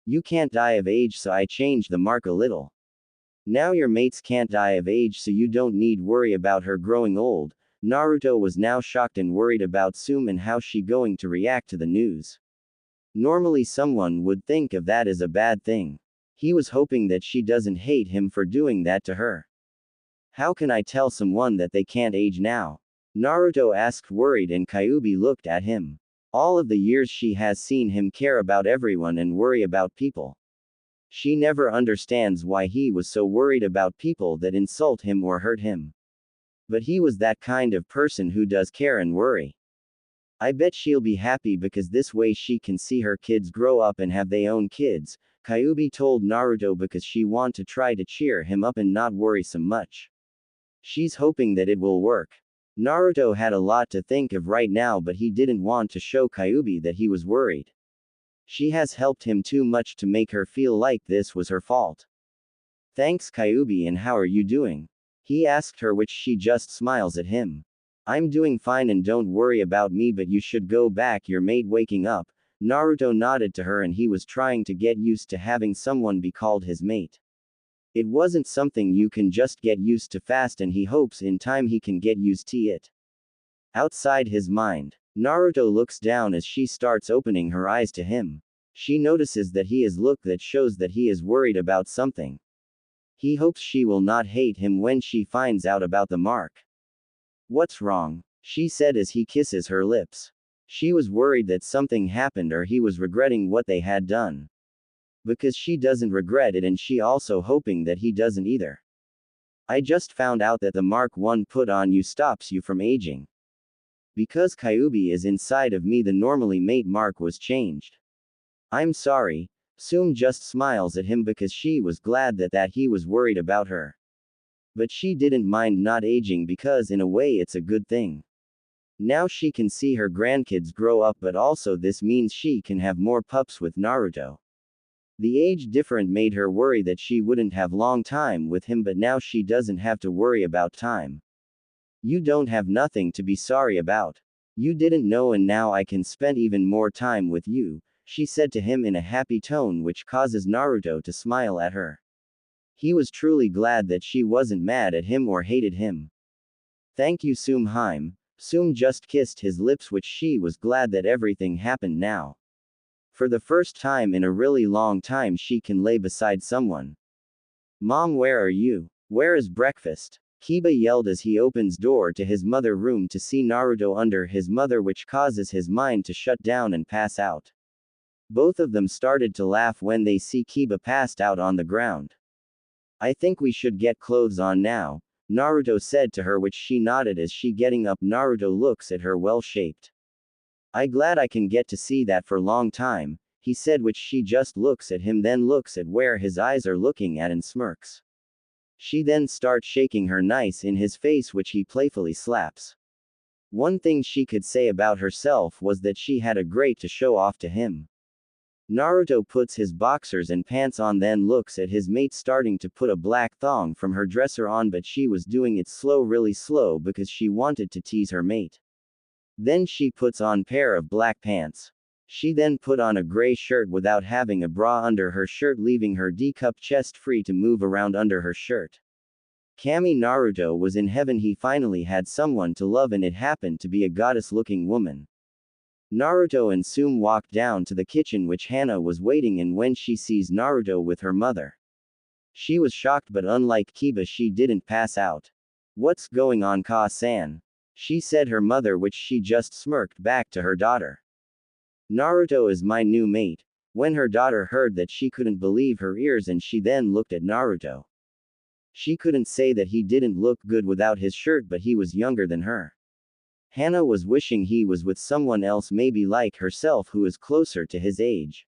You can't die of age so I changed the mark a little. Now your mates can't die of age so you don't need worry about her growing old. Naruto was now shocked and worried about Tsume and how she going to react to the news. Normally someone would think of that as a bad thing. He was hoping that she doesn't hate him for doing that to her. How can I tell someone that they can't age now? Naruto asked worried and Kyuubi looked at him. All of the years she has seen him care about everyone and worry about people. She never understands why he was so worried about people that insult him or hurt him. But he was that kind of person who does care and worry. I bet she'll be happy because this way she can see her kids grow up and have their own kids, Kyuubi told Naruto because she want to try to cheer him up and not worry so much. She's hoping that it will work. Naruto had a lot to think of right now but he didn't want to show Kyuubi that he was worried. She has helped him too much to make her feel like this was her fault. Thanks Kyuubi, and how are you doing? He asked her, which she just smiles at him. I'm doing fine and don't worry about me but you should go back, your mate waking up. Naruto nodded to her and he was trying to get used to having someone be called his mate. It wasn't something you can just get used to fast and he hopes in time he can get used to it. Outside his mind, Naruto looks down as she starts opening her eyes to him. She notices that he is look that shows that he is worried about something. He hopes she will not hate him when she finds out about the mark. What's wrong? She said as he kisses her lips. She was worried that something happened or he was regretting what they had done. Because she doesn't regret it and she also hoping that he doesn't either. I just found out that the mark one put on you stops you from aging. Because Kyuubi is inside of me the normally mate mark was changed. I'm sorry. Tsume just smiles at him because she was glad that he was worried about her. But she didn't mind not aging because in a way it's a good thing. Now she can see her grandkids grow up but also this means she can have more pups with Naruto. The age difference made her worry that she wouldn't have long time with him but now she doesn't have to worry about time. You don't have nothing to be sorry about. You didn't know and now I can spend even more time with you, she said to him in a happy tone which causes Naruto to smile at her. He was truly glad that she wasn't mad at him or hated him. Thank you Tsume. Tsume just kissed his lips which she was glad that everything happened now. For the first time in a really long time she can lay beside someone. Mom, where are you? Where is breakfast? Kiba yelled as he opens door to his mother room to see Naruto under his mother which causes his mind to shut down and pass out. Both of them started to laugh when they see Kiba passed out on the ground. I think we should get clothes on now, Naruto said to her which she nodded as she getting up. Naruto looks at her well-shaped. I glad I can get to see that for long time, he said, which she just looks at him, then looks at where his eyes are looking at and smirks. She then starts shaking her nice in his face, which he playfully slaps. One thing she could say about herself was that she had a great to show off to him. Naruto puts his boxers and pants on, then looks at his mate starting to put a black thong from her dresser on, but she was doing it slow, really slow, because she wanted to tease her mate. Then she puts on pair of black pants. She then put on a gray shirt without having a bra under her shirt, leaving her D-cup chest free to move around under her shirt. Kami Naruto was in heaven. He finally had someone to love, and it happened to be a goddess-looking woman. Naruto and Tsume walked down to the kitchen, which Hana was waiting in when she sees Naruto with her mother. She was shocked, but unlike Kiba, she didn't pass out. "What's going on, Ka-san?" she said her mother, which she just smirked back to her daughter. "Naruto is my new mate." When her daughter heard that, she couldn't believe her ears, and she then looked at Naruto. She couldn't say that he didn't look good without his shirt, but he was younger than her. Hana was wishing he was with someone else, maybe like herself, who is closer to his age.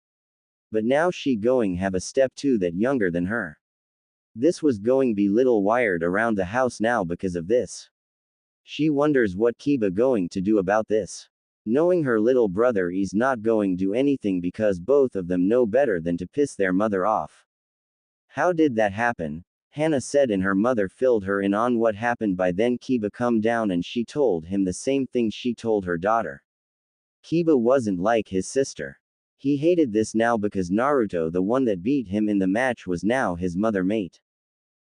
But now she going have a step too that younger than her. This was going be little wired around the house now because of this. She wonders what Kiba going to do about this. Knowing her little brother is not going to do anything, because both of them know better than to piss their mother off. How did that happen? Hana said, and her mother filled her in on what happened. By then Kiba come down and she told him the same thing she told her daughter. Kiba wasn't like his sister. He hated this now because Naruto, the one that beat him in the match, was now his mother mate.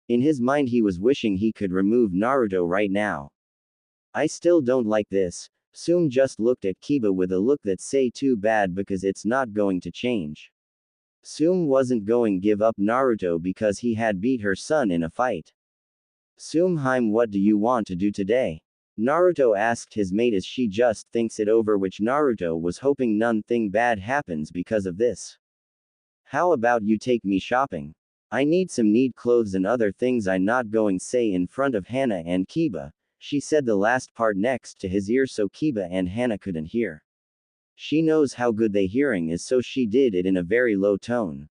In his mind he was wishing he could remove Naruto right now. "I still don't like this." Tsume just looked at Kiba with a look that say too bad, because it's not going to change. Tsume wasn't going give up Naruto because he had beat her son in a fight. "Tsume, what do you want to do today?" Naruto asked his mate as she just thinks it over, which Naruto was hoping nothing bad happens because of this. "How about you take me shopping? I need clothes and other things." I not going say in front of Hana and Kiba. She said the last part next to his ear so Kiba and Hana couldn't hear. She knows how good their hearing is, so she did it in a very low tone.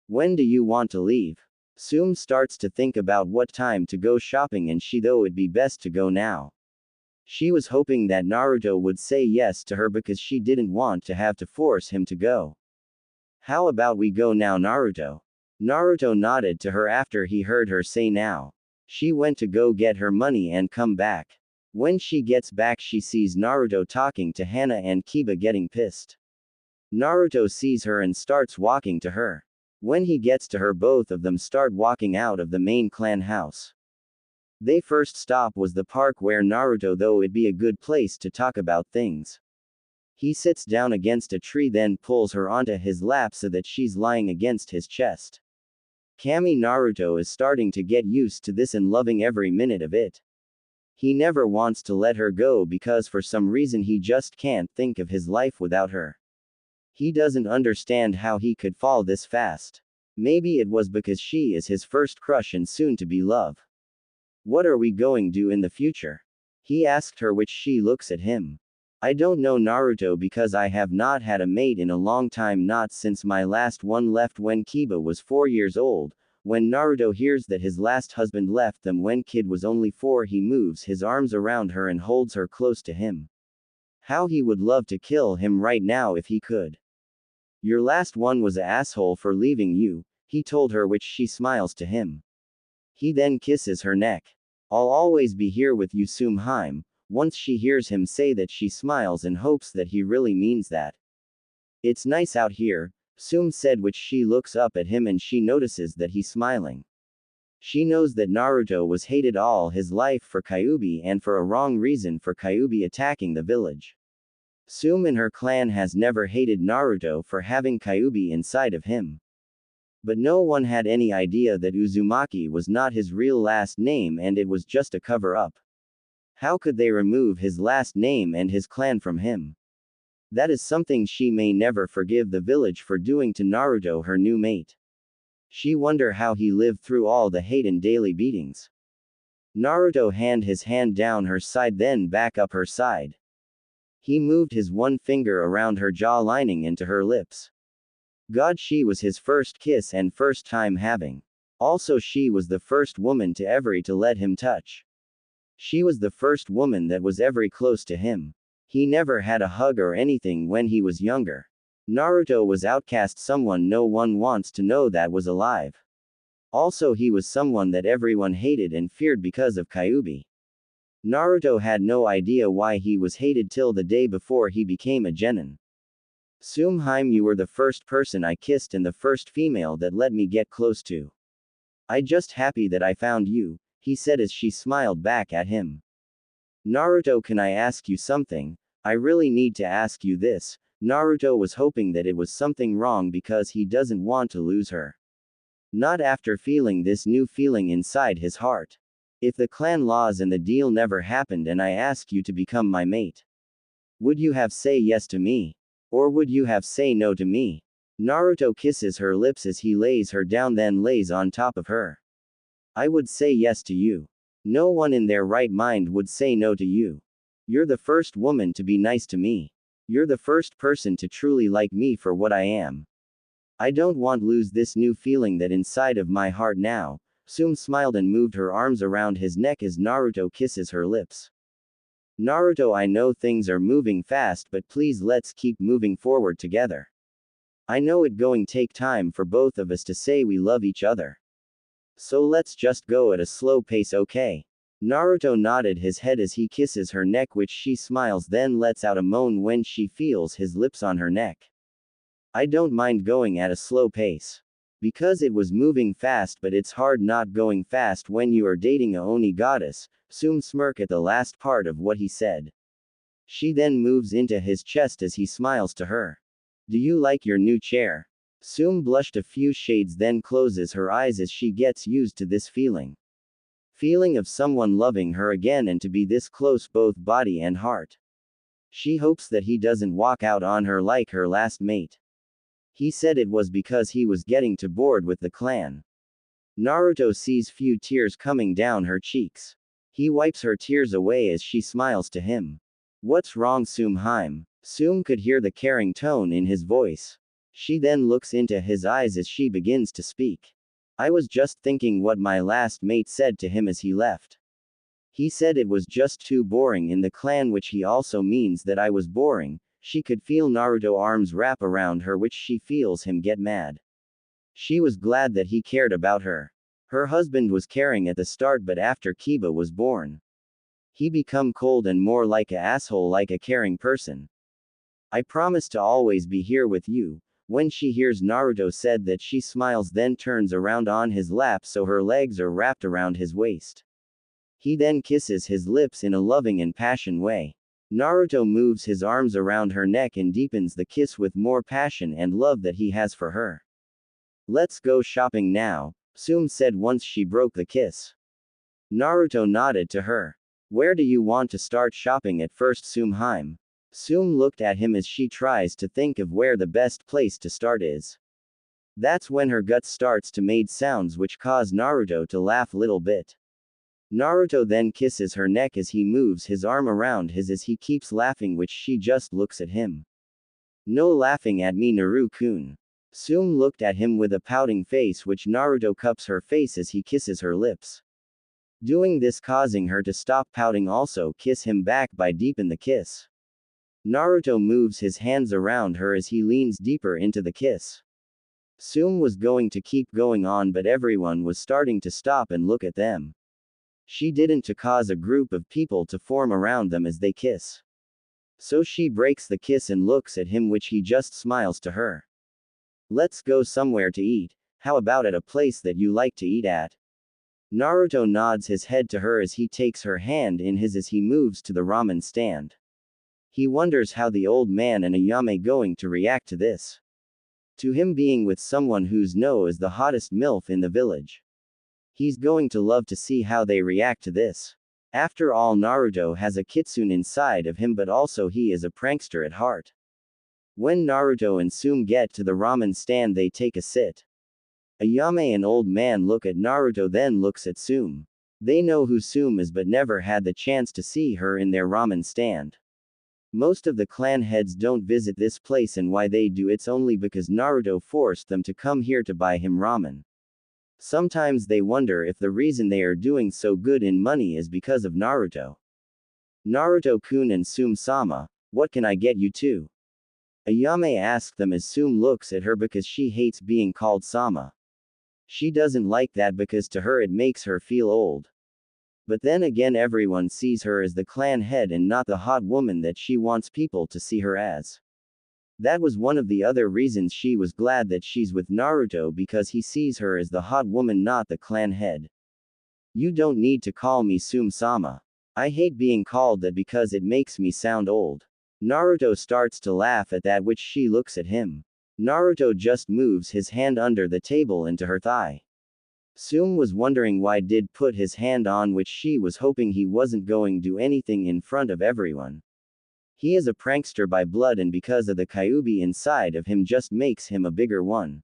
"When do you want to leave?" Tsume starts to think about what time to go shopping, and she though it'd be best to go now. She was hoping that Naruto would say yes to her because she didn't want to have to force him to go. "How about we go now, Naruto?" Naruto nodded to her after he heard her say now. She went to go get her money and come back. When she gets back, she sees Naruto talking to Hana and Kiba getting pissed. Naruto sees her and starts walking to her. When he gets to her, both of them start walking out of the main clan house. Their first stop was the park, where Naruto though it'd be a good place to talk about things. He sits down against a tree, then pulls her onto his lap so that she's lying against his chest. Kami Naruto is starting to get used to this and loving every minute of it. He never wants to let her go because for some reason he just can't think of his life without her. He doesn't understand how he could fall this fast. Maybe it was because she is his first crush and soon to be love. "What are we going to do in the future?" he asked her, which she looks at him. "I don't know, Naruto, because I have not had a mate in a long time, not since my last one left when Kiba was 4 years old." When Naruto hears that his last husband left them when Kid was only 4, he moves his arms around her and holds her close to him. How he would love to kill him right now if he could. "Your last one was a asshole for leaving you," he told her, which she smiles to him. He then kisses her neck. "I'll always be here with you, Tsume." Once she hears him say that, she smiles and hopes that he really means that. "It's nice out here," Tsume said, which she looks up at him and she notices that he's smiling. She knows that Naruto was hated all his life for Kyuubi, and for a wrong reason, for Kyuubi attacking the village. Tsume and her clan has never hated Naruto for having Kyuubi inside of him. But no one had any idea that Uzumaki was not his real last name and it was just a cover-up. How could they remove his last name and his clan from him? That is something she may never forgive the village for doing to Naruto, her new mate. She wonder how he lived through all the hate and daily beatings. Naruto hand his hand down her side, then back up her side. He moved his one finger around her jaw lining into her lips. God, she was his first kiss and first time having. Also, she was the first woman to ever to let him touch. She was the first woman that was ever close to him. He never had a hug or anything when he was younger. Naruto was outcast, someone no one wants to know that was alive. Also, he was someone that everyone hated and feared because of Kyuubi. Naruto had no idea why he was hated till the day before he became a genin. Tsume, you were the first person I kissed and the first female that let me get close to. I just happy that I found you, he said as she smiled back at him. Naruto, can I ask you something? I really need to ask you this. Naruto was hoping that it was something wrong because he doesn't want to lose her. Not after feeling this new feeling inside his heart. If the clan laws and the deal never happened and I ask you to become my mate, would you have say yes to me? Or would you have say no to me? Naruto kisses her lips as he lays her down, then lays on top of her. I would say yes to you. No one in their right mind would say no to you. You're the first woman to be nice to me. You're the first person to truly like me for what I am. I don't want to lose this new feeling that inside of my heart now. Tsume smiled and moved her arms around his neck as Naruto kisses her lips. Naruto, I know things are moving fast, but please let's keep moving forward together. I know it going take time for both of us to say we love each other. So let's just go at a slow pace, okay? Naruto nodded his head as he kisses her neck, which she smiles, then lets out a moan when she feels his lips on her neck. I don't mind going at a slow pace. Because it was moving fast, but it's hard not going fast when you are dating a Oni goddess. Tsume smirked at the last part of what he said. She then moves into his chest as he smiles to her. Do you like your new chair? Tsume blushed a few shades, then closes her eyes as she gets used to this feeling. Feeling of someone loving her again and to be this close both body and heart. She hopes that he doesn't walk out on her like her last mate. He said it was because he was getting too bored with the clan. Naruto sees few tears coming down her cheeks. He wipes her tears away as she smiles to him. What's wrong, Tsume? Tsume could hear the caring tone in his voice. She then looks into his eyes as she begins to speak. I was just thinking what my last mate said to him as he left. He said it was just too boring in the clan, which he also means that I was boring. She could feel Naruto's arms wrap around her, which she feels him get mad. She was glad that he cared about her. Her husband was caring at the start, but after Kiba was born, he become cold and more like a asshole, like a caring person. I promise to always be here with you. When she hears Naruto said that, she smiles, then turns around on his lap so her legs are wrapped around his waist. He then kisses his lips in a loving and passionate way. Naruto moves his arms around her neck and deepens the kiss with more passion and love that he has for her. Let's go shopping now, Tsume said once she broke the kiss. Naruto nodded to her. Where do you want to start shopping at first, Tsume? Tsume looked at him as she tries to think of where the best place to start is. That's when her gut starts to make sounds which cause Naruto to laugh little bit. Naruto then kisses her neck as he moves his arm around his as he keeps laughing, which she just looks at him. No laughing at me, Naru-kun. Tsume looked at him with a pouting face, which Naruto cups her face as he kisses her lips. Doing this causing her to stop pouting, also kiss him back by deepen the kiss. Naruto moves his hands around her as he leans deeper into the kiss. Tsume was going to keep going on, but everyone was starting to stop and look at them. She didn't to cause a group of people to form around them as they kiss. So she breaks the kiss and looks at him, which he just smiles to her. Let's go somewhere to eat. How about at a place that you like to eat at? Naruto nods his head to her as he takes her hand in his as he moves to the ramen stand. He wonders how the old man and Ayame going to react to this. To him being with someone who's known as the hottest MILF in the village. He's going to love to see how they react to this. After all, Naruto has a kitsune inside of him, but also he is a prankster at heart. When Naruto and Tsume get to the ramen stand, they take a sit. Ayame and old man look at Naruto, then looks at Tsume. They know who Tsume is, but never had the chance to see her in their ramen stand. Most of the clan heads don't visit this place, and why they do it's only because Naruto forced them to come here to buy him ramen. Sometimes they wonder if the reason they are doing so good in money is because of Naruto. Naruto-kun and Tsume-sama, what can I get you too? Ayame asks them as Tsume looks at her because she hates being called Sama. She doesn't like that because to her it makes her feel old. But then again, everyone sees her as the clan head and not the hot woman that she wants people to see her as. That was one of the other reasons she was glad that she's with Naruto, because he sees her as the hot woman, not the clan head. You don't need to call me Tsume-sama. I hate being called that because it makes me sound old. Naruto starts to laugh at that, which she looks at him. Naruto just moves his hand under the table into her thigh. Tsume was wondering why did put his hand on, which she was hoping he wasn't going to do anything in front of everyone. He is a prankster by blood, and because of the Kyuubi inside of him just makes him a bigger one.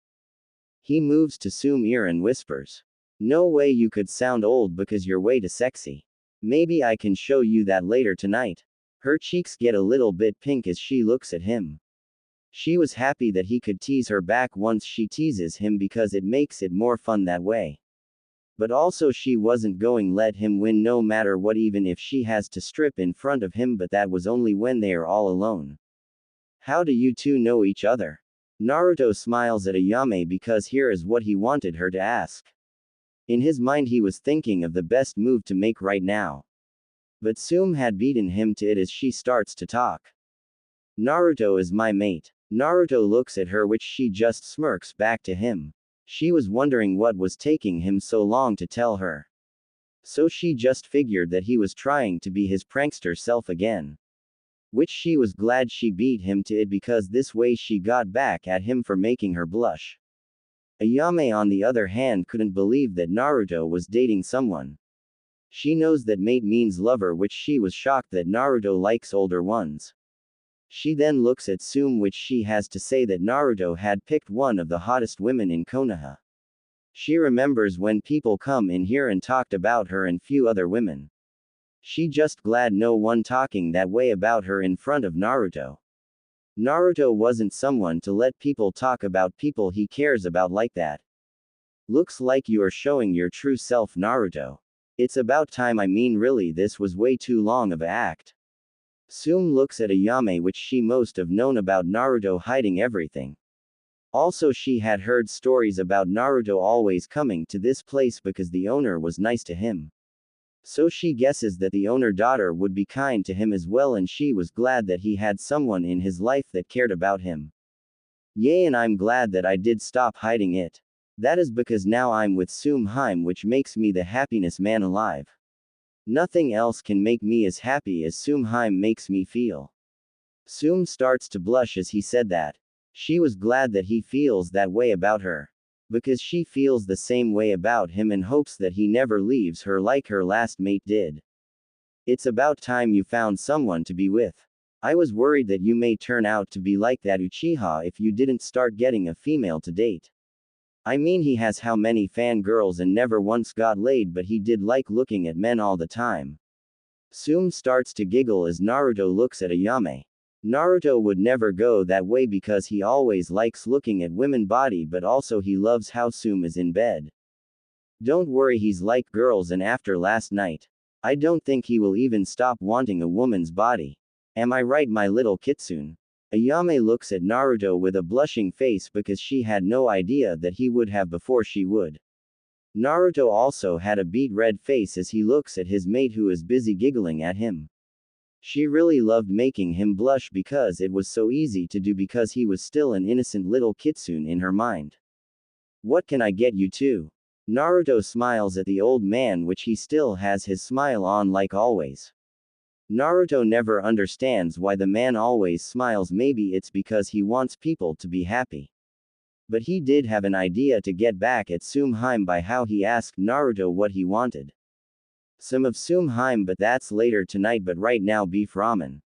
He moves to Tsume's ear and whispers, "No way you could sound old because you're way too sexy. Maybe I can show you that later tonight." Her cheeks get a little bit pink as she looks at him. She was happy that he could tease her back once she teases him because it makes it more fun that way. But also she wasn't going to let him win no matter what, even if she has to strip in front of him, but that was only when they are all alone. How do you two know each other? Naruto smiles at Ayame because here is what he wanted her to ask. In his mind he was thinking of the best move to make right now. But Tsume had beaten him to it as she starts to talk. Naruto is my mate. Naruto looks at her, which she just smirks back to him. She was wondering what was taking him so long to tell her. So she just figured that he was trying to be his prankster self again. Which she was glad she beat him to it, because this way she got back at him for making her blush. Ayame on the other hand couldn't believe that Naruto was dating someone. She knows that mate means lover, which she was shocked that Naruto likes older ones. She then looks at Tsume, which she has to say that Naruto had picked one of the hottest women in Konoha. She remembers when people come in here and talked about her and few other women. She just glad no one talking that way about her in front of Naruto. Naruto wasn't someone to let people talk about people he cares about like that. Looks like you are showing your true self, Naruto. It's about time. I mean, really, this was way too long of a act. Tsume looks at Ayame, which she most have known about Naruto hiding everything. Also she had heard stories about Naruto always coming to this place because the owner was nice to him. So she guesses that the owner daughter would be kind to him as well, and she was glad that he had someone in his life that cared about him. Yay, and I'm glad that I did stop hiding it. That is because now I'm with Tsume, which makes me the happiness man alive. Nothing else can make me as happy as Tsume makes me feel. Tsume starts to blush as he said that. She was glad that he feels that way about her. Because she feels the same way about him and hopes that he never leaves her like her last mate did. It's about time you found someone to be with. I was worried that you may turn out to be like that Uchiha if you didn't start getting a female to date. I mean, he has how many fangirls and never once got laid, but he did like looking at men all the time. Tsume starts to giggle as Naruto looks at Ayame. Naruto would never go that way because he always likes looking at women body, but also he loves how Tsume is in bed. Don't worry, he's like girls, and after last night, I don't think he will even stop wanting a woman's body. Am I right, my little kitsune? Ayame looks at Naruto with a blushing face because she had no idea that he would have before she would. Naruto also had a beet red face as he looks at his mate who is busy giggling at him. She really loved making him blush because it was so easy to do because he was still an innocent little kitsune in her mind. What can I get you too? Naruto smiles at the old man, which he still has his smile on like always. Naruto never understands why the man always smiles. Maybe it's because he wants people to be happy. But he did have an idea to get back at Tsume by how he asked Naruto what he wanted. Some of Tsume, but that's later tonight, but right now beef ramen.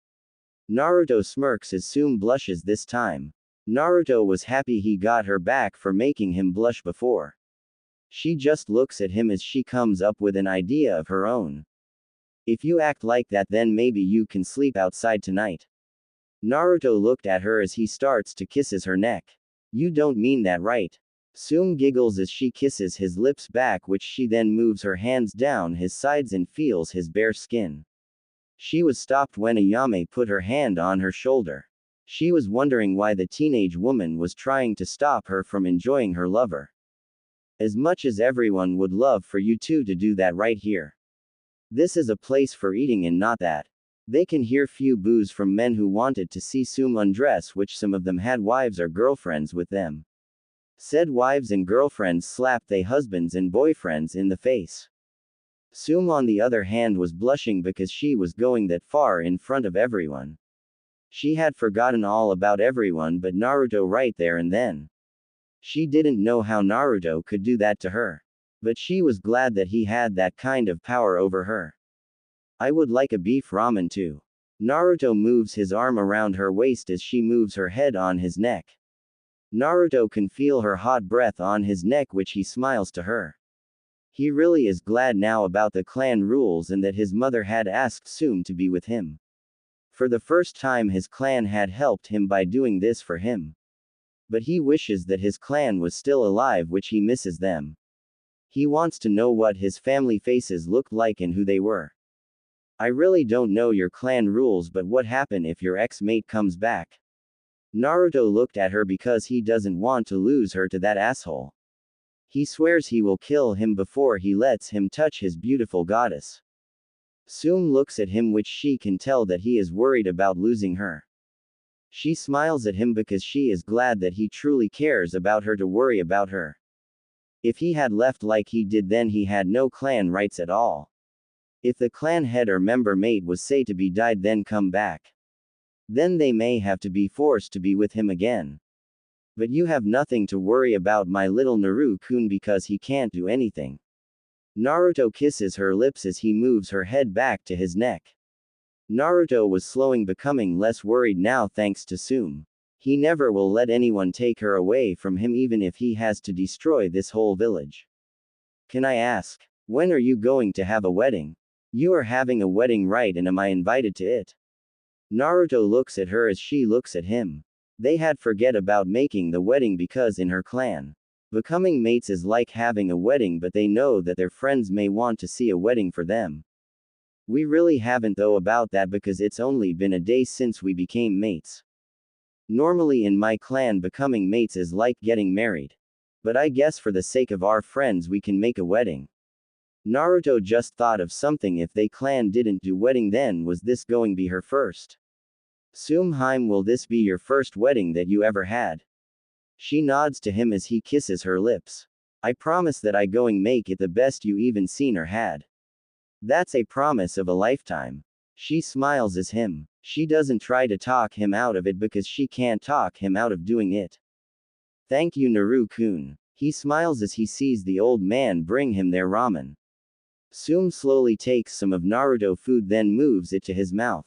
Naruto smirks as Tsume blushes this time. Naruto was happy he got her back for making him blush before. She just looks at him as she comes up with an idea of her own. If you act like that, then maybe you can sleep outside tonight. Naruto looked at her as he starts to kisses her neck. You don't mean that, right? Tsume giggles as she kisses his lips back, which she then moves her hands down his sides and feels his bare skin. She was stopped when Ayame put her hand on her shoulder. She was wondering why the teenage woman was trying to stop her from enjoying her lover. As much as everyone would love for you two to do that right here. This is a place for eating and not that. They can hear few boos from men who wanted to see Tsume undress, which some of them had wives or girlfriends with them. Said wives and girlfriends slapped their husbands and boyfriends in the face. Tsume on the other hand was blushing because she was going that far in front of everyone. She had forgotten all about everyone but Naruto right there and then. She didn't know how Naruto could do that to her. But she was glad that he had that kind of power over her. I would like a beef ramen too. Naruto moves his arm around her waist as she moves her head on his neck. Naruto can feel her hot breath on his neck, which he smiles to her. He really is glad now about the clan rules and that his mother had asked Tsume to be with him. For the first time his clan had helped him by doing this for him. But he wishes that his clan was still alive, which he misses them. He wants to know what his family faces looked like and who they were. I really don't know your clan rules, but what happen if your ex-mate comes back? Naruto looked at her because he doesn't want to lose her to that asshole. He swears he will kill him before he lets him touch his beautiful goddess. Tsume looks at him, which she can tell that he is worried about losing her. She smiles at him because she is glad that he truly cares about her to worry about her. If he had left like he did, then he had no clan rights at all. If the clan head or member mate was say to be died then come back, then they may have to be forced to be with him again. But you have nothing to worry about, my little Naru-kun, because he can't do anything. Naruto kisses her lips as he moves her head back to his neck. Naruto was slowing, becoming less worried now thanks to Tsume. He never will let anyone take her away from him, even if he has to destroy this whole village. Can I ask, when are you going to have a wedding? You are having a wedding, right, and am I invited to it? Naruto looks at her as she looks at him. They had forget about making the wedding because in her clan, becoming mates is like having a wedding, but they know that their friends may want to see a wedding for them. We really haven't though about that because it's only been a day since we became mates. Normally in my clan becoming mates is like getting married. But I guess for the sake of our friends we can make a wedding. Naruto just thought of something. If they clan didn't do wedding, then was this going be her first? Tsume, will this be your first wedding that you ever had? She nods to him as he kisses her lips. I promise that I going make it the best you even seen or had. That's a promise of a lifetime. She smiles as him. She doesn't try to talk him out of it because she can't talk him out of doing it. Thank you, Naru-kun. He smiles as he sees the old man bring him their ramen. Tsume slowly takes some of Naruto food, then moves it to his mouth.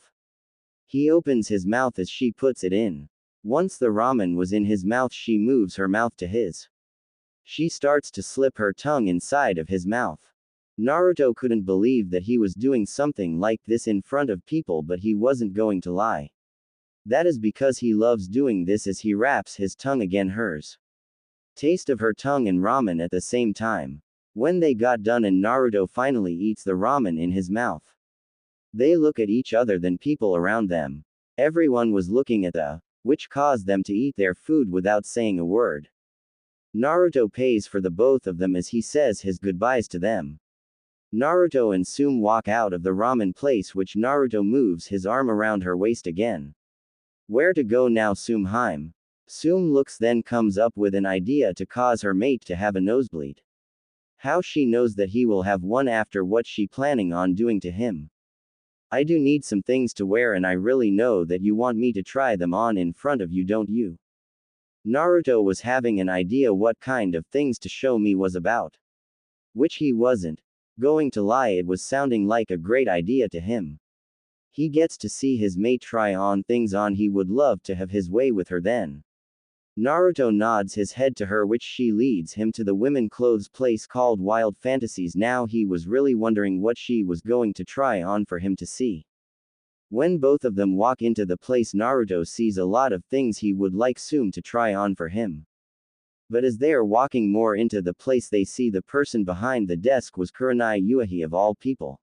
He opens his mouth as she puts it in. Once the ramen was in his mouth, she moves her mouth to his. She starts to slip her tongue inside of his mouth. Naruto couldn't believe that he was doing something like this in front of people, but he wasn't going to lie. That is because he loves doing this as he wraps his tongue again hers. Taste of her tongue and ramen at the same time. When they got done and Naruto finally eats the ramen in his mouth, they look at each other, then people around them. Everyone was looking at which caused them to eat their food without saying a word. Naruto pays for the both of them as he says his goodbyes to them. Naruto and Tsume walk out of the ramen place, which Naruto moves his arm around her waist again. Where to go now, Tsume? Tsume looks, then comes up with an idea to cause her mate to have a nosebleed. How she knows that he will have one after what she planning on doing to him. I do need some things to wear and I really know that you want me to try them on in front of you, don't you? Naruto was having an idea what kind of things to show me was about. Which he wasn't going to lie, it was sounding like a great idea to him. He gets to see his mate try on things on, he would love to have his way with her then. Naruto nods his head to her, which she leads him to the women clothes place called Wild Fantasies. Now he was really wondering what she was going to try on for him to see. When both of them walk into the place, Naruto sees a lot of things he would like Tsume to try on for him. But as they are walking more into the place, they see the person behind the desk was Kurenai Yuahi of all people.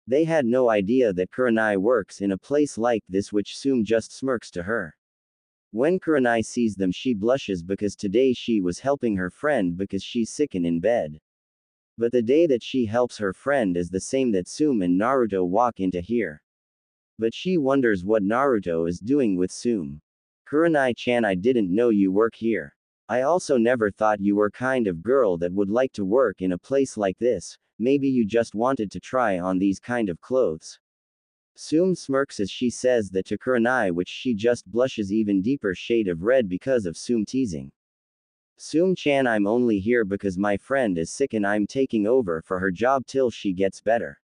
They had no idea that Kurenai works in a place like this, which Tsume just smirks to her. When Kurenai sees them, she blushes because today she was helping her friend because she's sick and in bed. But the day that she helps her friend is the same that Tsume and Naruto walk into here. But she wonders what Naruto is doing with Tsume. Kurenai-chan, I didn't know you work here. I also never thought you were kind of girl that would like to work in a place like this. Maybe you just wanted to try on these kind of clothes. Tsume smirks as she says that to Kurenai, which she just blushes even deeper shade of red because of Tsume teasing. Tsume-chan, I'm only here because my friend is sick and I'm taking over for her job till she gets better.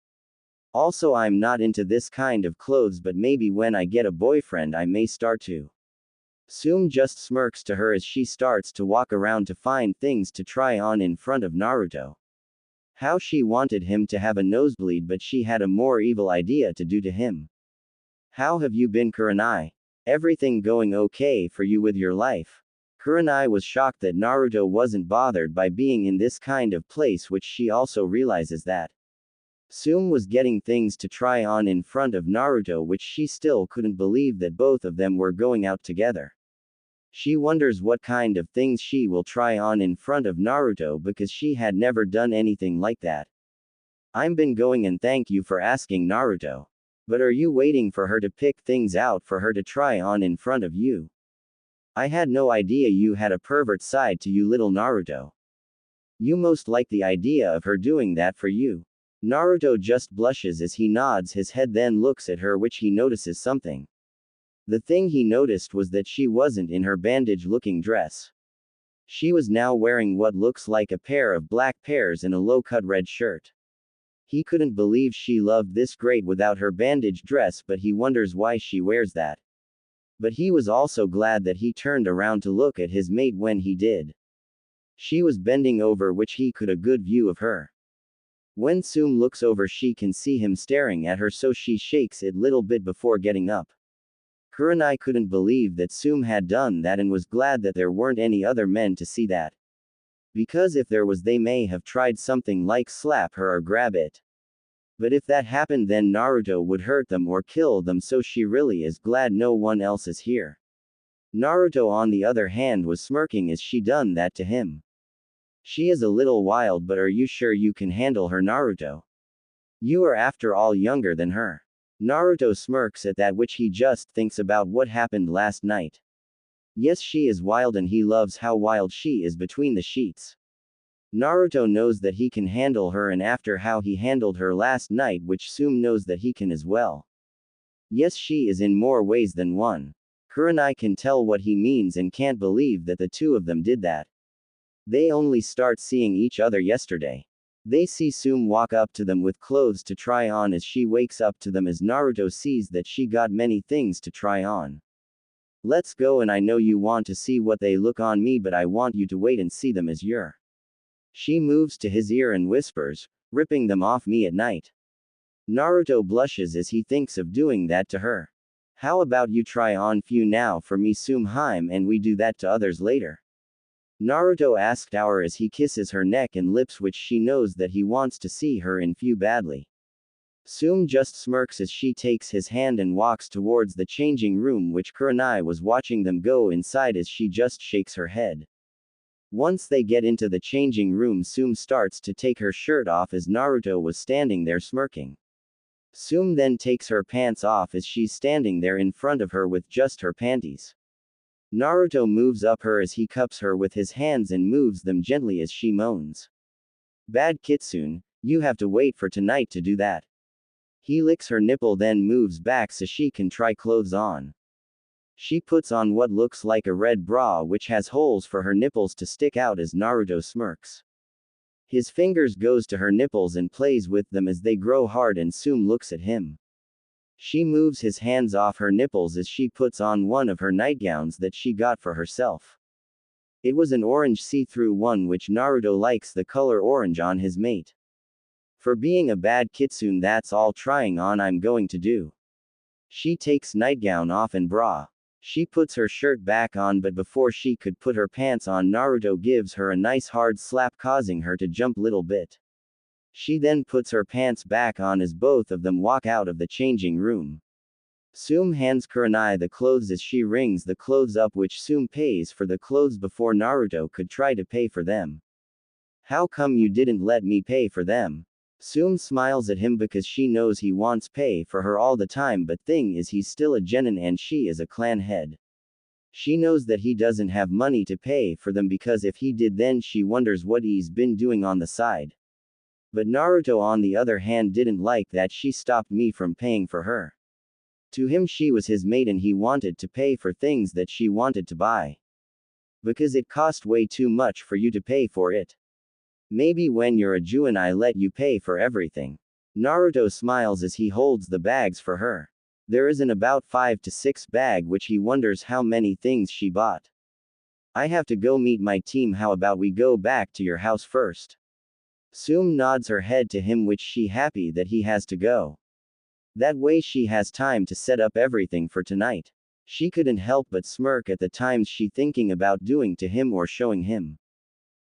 Also, I'm not into this kind of clothes, but maybe when I get a boyfriend I may start to. Tsume just smirks to her as she starts to walk around to find things to try on in front of Naruto. How she wanted him to have a nosebleed, but she had a more evil idea to do to him. How have you been, Kurenai? Everything going okay for you with your life? Kurenai was shocked that Naruto wasn't bothered by being in this kind of place, which she also realizes that Tsume was getting things to try on in front of Naruto, which she still couldn't believe that both of them were going out together. She wonders what kind of things she will try on in front of Naruto because she had never done anything like that. I've been going, and thank you for asking, Naruto. But are you waiting for her to pick things out for her to try on in front of you? I had no idea you had a pervert side to you, little Naruto. You most like the idea of her doing that for you. Naruto just blushes as he nods his head, then looks at her, which he notices something. The thing he noticed was that she wasn't in her bandage-looking dress. She was now wearing what looks like a pair of black pairs and a low-cut red shirt. He couldn't believe she loved this great without her bandage dress, but he wonders why she wears that. But he was also glad that he turned around to look at his mate when he did. She was bending over, which he could a good view of her. When Tsume looks over, she can see him staring at her, so she shakes it little bit before getting up. Kurenai couldn't believe that Tsume had done that and was glad that there weren't any other men to see that. Because if there was, they may have tried something like slap her or grab it. But if that happened, then Naruto would hurt them or kill them, so she really is glad no one else is here. Naruto, on the other hand, was smirking as she done that to him. She is a little wild, but are you sure you can handle her, Naruto? You are after all younger than her. Naruto smirks at that, which he just thinks about what happened last night. Yes, she is wild and he loves how wild she is between the sheets. Naruto knows that he can handle her, and after how he handled her last night, which Tsume knows that he can as well. Yes, she is in more ways than one. Kurenai can tell what he means and can't believe that the two of them did that. They only start seeing each other yesterday. They see Tsume walk up to them with clothes to try on as she wakes up to them, as Naruto sees that she got many things to try on. Let's go, and I know you want to see what they look on me, but I want you to wait and see them as you're. She moves to his ear and whispers, ripping them off me at night. Naruto blushes as he thinks of doing that to her. How about you try on few now for me, Tsume, and we do that to others later? Naruto asked her as he kisses her neck and lips, which she knows that he wants to see her in few badly. Tsume just smirks as she takes his hand and walks towards the changing room, which Kurenai was watching them go inside as she just shakes her head. Once they get into the changing room, Tsume starts to take her shirt off as Naruto was standing there smirking. Tsume then takes her pants off as she's standing there in front of her with just her panties. Naruto moves up her as he cups her with his hands and moves them gently as she moans. Bad Kitsune, you have to wait for tonight to do that. He licks her nipple, then moves back so she can try clothes on. She puts on what looks like a red bra which has holes for her nipples to stick out as Naruto smirks. His fingers goes to her nipples and plays with them as they grow hard, and Tsume looks at him. She moves his hands off her nipples as she puts on one of her nightgowns that she got for herself. It was an orange see-through one, which Naruto likes the color orange on his mate. For being a bad kitsune, that's all trying on I'm going to do. She takes nightgown off and bra. She puts her shirt back on, but before she could put her pants on, Naruto gives her a nice hard slap, causing her to jump little bit. She then puts her pants back on as both of them walk out of the changing room. Tsume hands Kurenai the clothes as she rings the clothes up, which Tsume pays for the clothes before Naruto could try to pay for them. How come you didn't let me pay for them? Tsume smiles at him because she knows he wants pay for her all the time, but thing is he's still a genin and she is a clan head. She knows that he doesn't have money to pay for them, because if he did then she wonders what he's been doing on the side. But Naruto on the other hand didn't like that she stopped me from paying for her. To him she was his mate and he wanted to pay for things that she wanted to buy. Because it cost way too much for you to pay for it. Maybe when you're a Jew I let you pay for everything. Naruto smiles as he holds the bags for her. There is an about 5 to 6 bag which he wonders how many things she bought. I have to go meet my team, how about we go back to your house first? Tsume nods her head to him, which she happy that he has to go. That way she has time to set up everything for tonight. She couldn't help but smirk at the times she thinking about doing to him or showing him.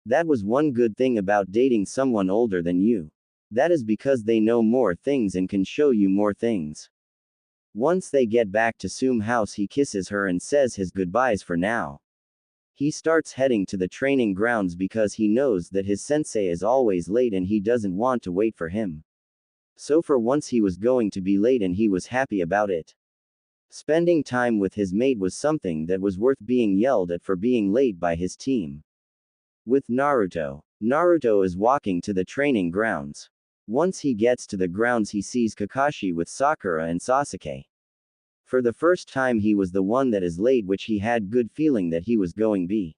That was one good thing about dating someone older than you. That is because they know more things and can show you more things. Once they get back to Tsume's house, he kisses her and says his goodbyes for now. He starts heading to the training grounds because he knows that his sensei is always late and he doesn't want to wait for him. So for once he was going to be late and he was happy about it. Spending time with his mate was something that was worth being yelled at for being late by his team. With Naruto. Naruto is walking to the training grounds. Once he gets to the grounds he sees Kakashi with Sakura and Sasuke. For the first time he was the one that is late, which he had good feeling that he was going be.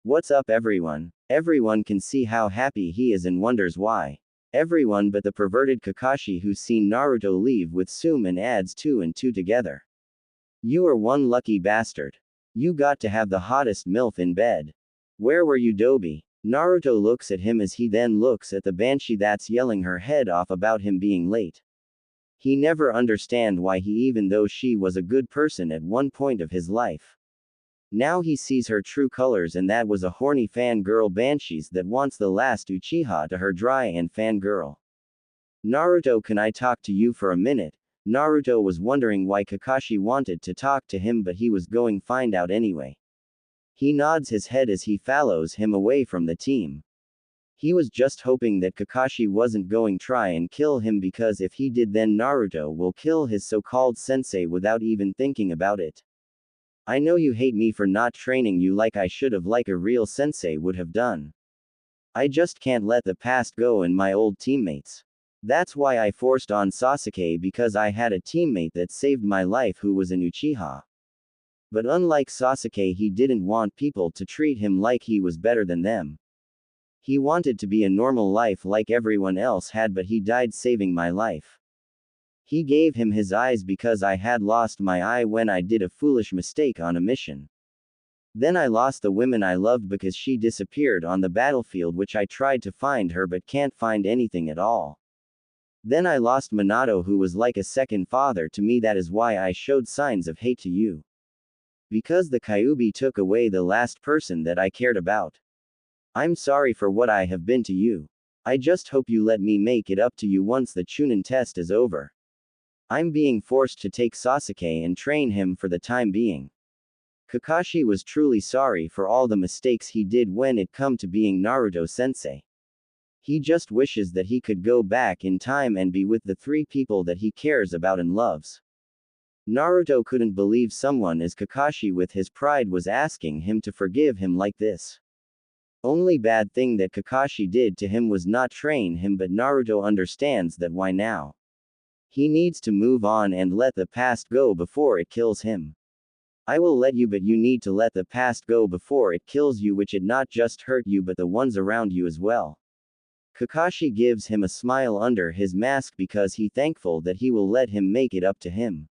What's up everyone? Everyone can see how happy he is and wonders why. Everyone but the perverted Kakashi, who's seen Naruto leave with Tsume and adds 2 and 2 together. You are one lucky bastard. You got to have the hottest MILF in bed. Where were you, Dobi? Naruto looks at him as he then looks at the banshee that's yelling her head off about him being late. He never understand why he, even though she was a good person at one point of his life. Now he sees her true colors, and that was a horny fangirl banshees that wants the last Uchiha to her dry and fangirl. Naruto, can I talk to you for a minute? Naruto was wondering why Kakashi wanted to talk to him, but he was going find out anyway. He nods his head as he follows him away from the team. He was just hoping that Kakashi wasn't going try and kill him, because if he did then Naruto will kill his so-called sensei without even thinking about it. I know you hate me for not training you like I should have, like a real sensei would have done. I just can't let the past go and my old teammates. That's why I forced on Sasuke, because I had a teammate that saved my life who was an Uchiha. But unlike Sasuke, he didn't want people to treat him like he was better than them. He wanted to be a normal life like everyone else had, but he died saving my life. He gave him his eyes because I had lost my eye when I did a foolish mistake on a mission. Then I lost the woman I loved because she disappeared on the battlefield, which I tried to find her but can't find anything at all. Then I lost Minato, who was like a second father to me. That is why I showed signs of hate to you. Because the Kyuubi took away the last person that I cared about. I'm sorry for what I have been to you. I just hope you let me make it up to you once the Chunin test is over. I'm being forced to take Sasuke and train him for the time being. Kakashi was truly sorry for all the mistakes he did when it come to being Naruto sensei. He just wishes that he could go back in time and be with the 3 people that he cares about and loves. Naruto couldn't believe someone as Kakashi with his pride was asking him to forgive him like this. Only bad thing that Kakashi did to him was not train him, but Naruto understands that why now. He needs to move on and let the past go before it kills him. I will let you, but you need to let the past go before it kills you, which it not just hurt you but the ones around you as well. Kakashi gives him a smile under his mask because he thankful that he will let him make it up to him.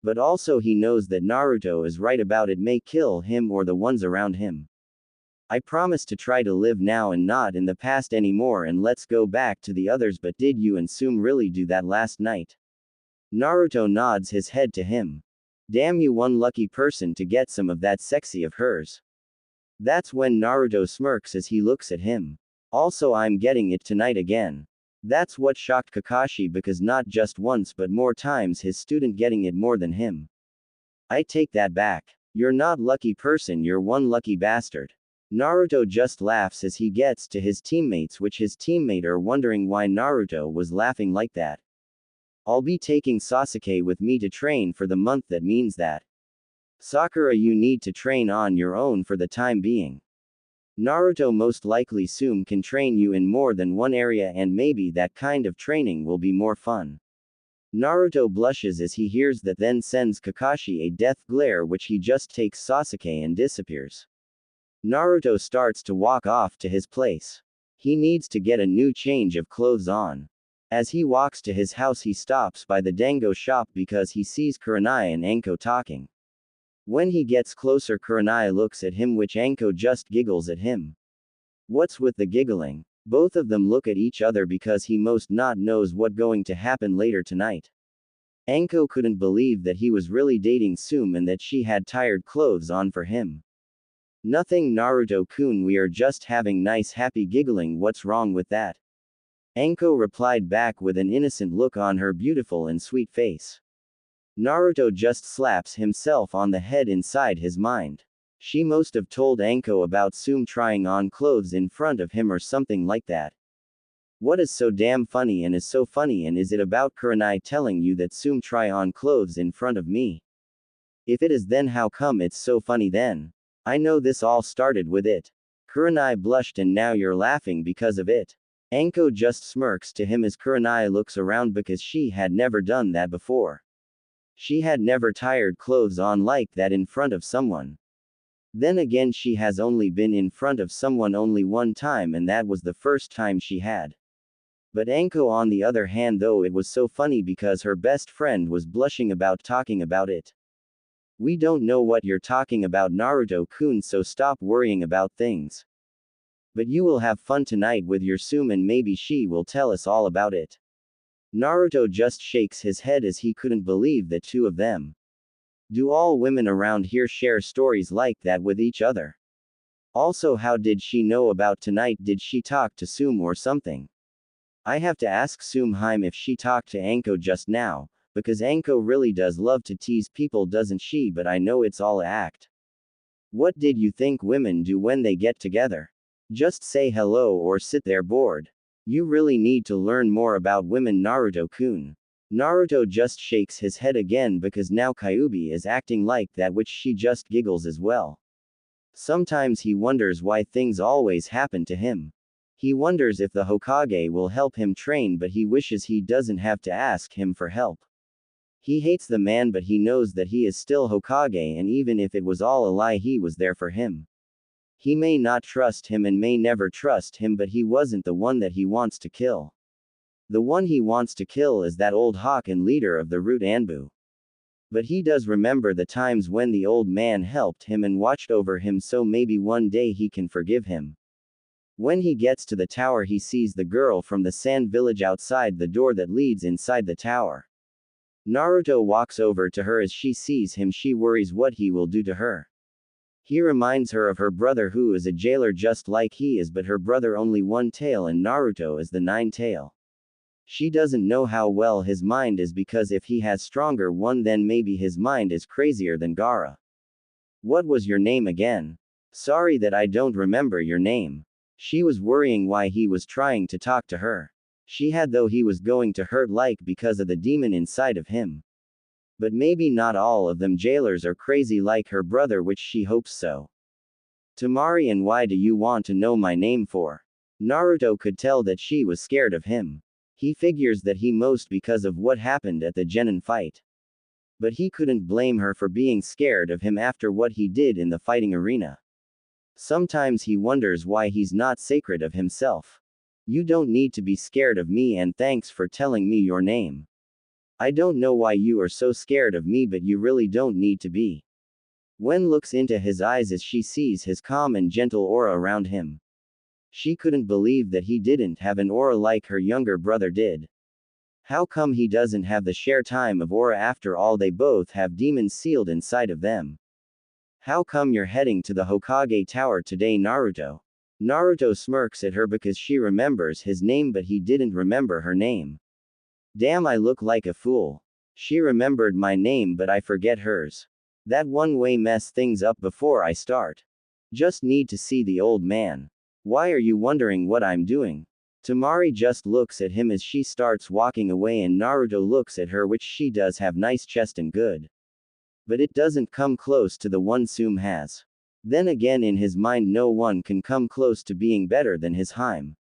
But also he knows that Naruto is right about it, may kill him or the ones around him. I promise to try to live now and not in the past anymore, and let's go back to the others. But did you and Tsume really do that last night? Naruto nods his head to him. Damn you, one lucky person to get some of that sexy of hers. That's when Naruto smirks as he looks at him. Also, I'm getting it tonight again. That's what shocked Kakashi, because not just once but more times his student getting it more than him. I take that back. You're not lucky person, you're one lucky bastard. Naruto just laughs as he gets to his teammates, which his teammate are wondering why Naruto was laughing like that. I'll be taking Sasuke with me to train for the month, that means that. Sakura, you need to train on your own for the time being. Naruto, most likely Tsume can train you in more than one area, and maybe that kind of training will be more fun. Naruto blushes as he hears that, then sends Kakashi a death glare, which he just takes Sasuke and disappears. Naruto starts to walk off to his place. He needs to get a new change of clothes on. As he walks to his house, he stops by the dango shop because he sees Kurenai and Anko talking. When he gets closer, Kurenai looks at him, which Anko just giggles at him. What's with the giggling? Both of them look at each other because he most not knows what going to happen later tonight. Anko couldn't believe that he was really dating Tsume and that she had tired clothes on for him. Nothing, Naruto-kun, we are just having nice happy giggling, what's wrong with that? Anko replied back with an innocent look on her beautiful and sweet face. Naruto just slaps himself on the head inside his mind. She must have told Anko about Tsume trying on clothes in front of him or something like that. What is so damn funny, and is so funny, and is it about Kurenai telling you that Tsume try on clothes in front of me? If it is, then how come it's so funny then? I know this all started with it. Kurenai blushed, and now you're laughing because of it. Anko just smirks to him as Kurenai looks around because she had never done that before. She had never tired clothes on like that in front of someone. Then again, she has only been in front of someone only one time, and that was the first time she had. But Anko, on the other hand, though, it was so funny because her best friend was blushing about talking about it. We don't know what you're talking about, Naruto-kun, so stop worrying about things. But you will have fun tonight with your Tsume, and maybe she will tell us all about it. Naruto just shakes his head as he couldn't believe the two of them. Do all women around here share stories like that with each other? Also, how did she know about tonight? Did she talk to Tsume or something? I have to ask Tsume if she talked to Anko just now, because Anko really does love to tease people, doesn't she? But I know it's all a act. What did you think women do when they get together? Just say hello or sit there bored. You really need to learn more about women, Naruto-kun. Naruto just shakes his head again because now Kyuubi is acting like that, which she just giggles as well. Sometimes he wonders why things always happen to him. He wonders if the Hokage will help him train, but he wishes he doesn't have to ask him for help. He hates the man, but he knows that he is still Hokage, and even if it was all a lie, he was there for him. He may not trust him and may never trust him, but he wasn't the one that he wants to kill. The one he wants to kill is that old hawk and leader of the Root Anbu. But he does remember the times when the old man helped him and watched over him, so maybe one day he can forgive him. When he gets to the tower, he sees the girl from the sand village outside the door that leads inside the tower. Naruto walks over to her. As she sees him, she worries what he will do to her. He reminds her of her brother, who is a jailer just like he is, but her brother only one tail and Naruto is the 9-tail. She doesn't know how well his mind is, because if he has stronger one, then maybe his mind is crazier than Gaara. What was your name again? Sorry that I don't remember your name. She was worrying why he was trying to talk to her. She had, though he was going to hurt like because of the demon inside of him. But maybe not all of them jailers are crazy like her brother, which she hopes so. Tamari, and why do you want to know my name for? Naruto could tell that she was scared of him. He figures that he most because of what happened at the Genin fight. But he couldn't blame her for being scared of him after what he did in the fighting arena. Sometimes he wonders why he's not sacred of himself. You don't need to be scared of me, and thanks for telling me your name. I don't know why you are so scared of me, but you really don't need to be. Wen looks into his eyes as she sees his calm and gentle aura around him. She couldn't believe that he didn't have an aura like her younger brother did. How come he doesn't have the share time of aura after all they both have demons sealed inside of them? How come you're heading to the Hokage Tower today, Naruto? Naruto smirks at her because she remembers his name but he didn't remember her name. Damn, I look like a fool. She remembered my name but I forget hers. That one way mess things up before I start. Just need to see the old man. Why are you wondering what I'm doing? Tamari just looks at him as she starts walking away and Naruto looks at her, which she does have nice chest and good. But it doesn't come close to the one Tsume has. Then again, in his mind no one can come close to being better than his Heim.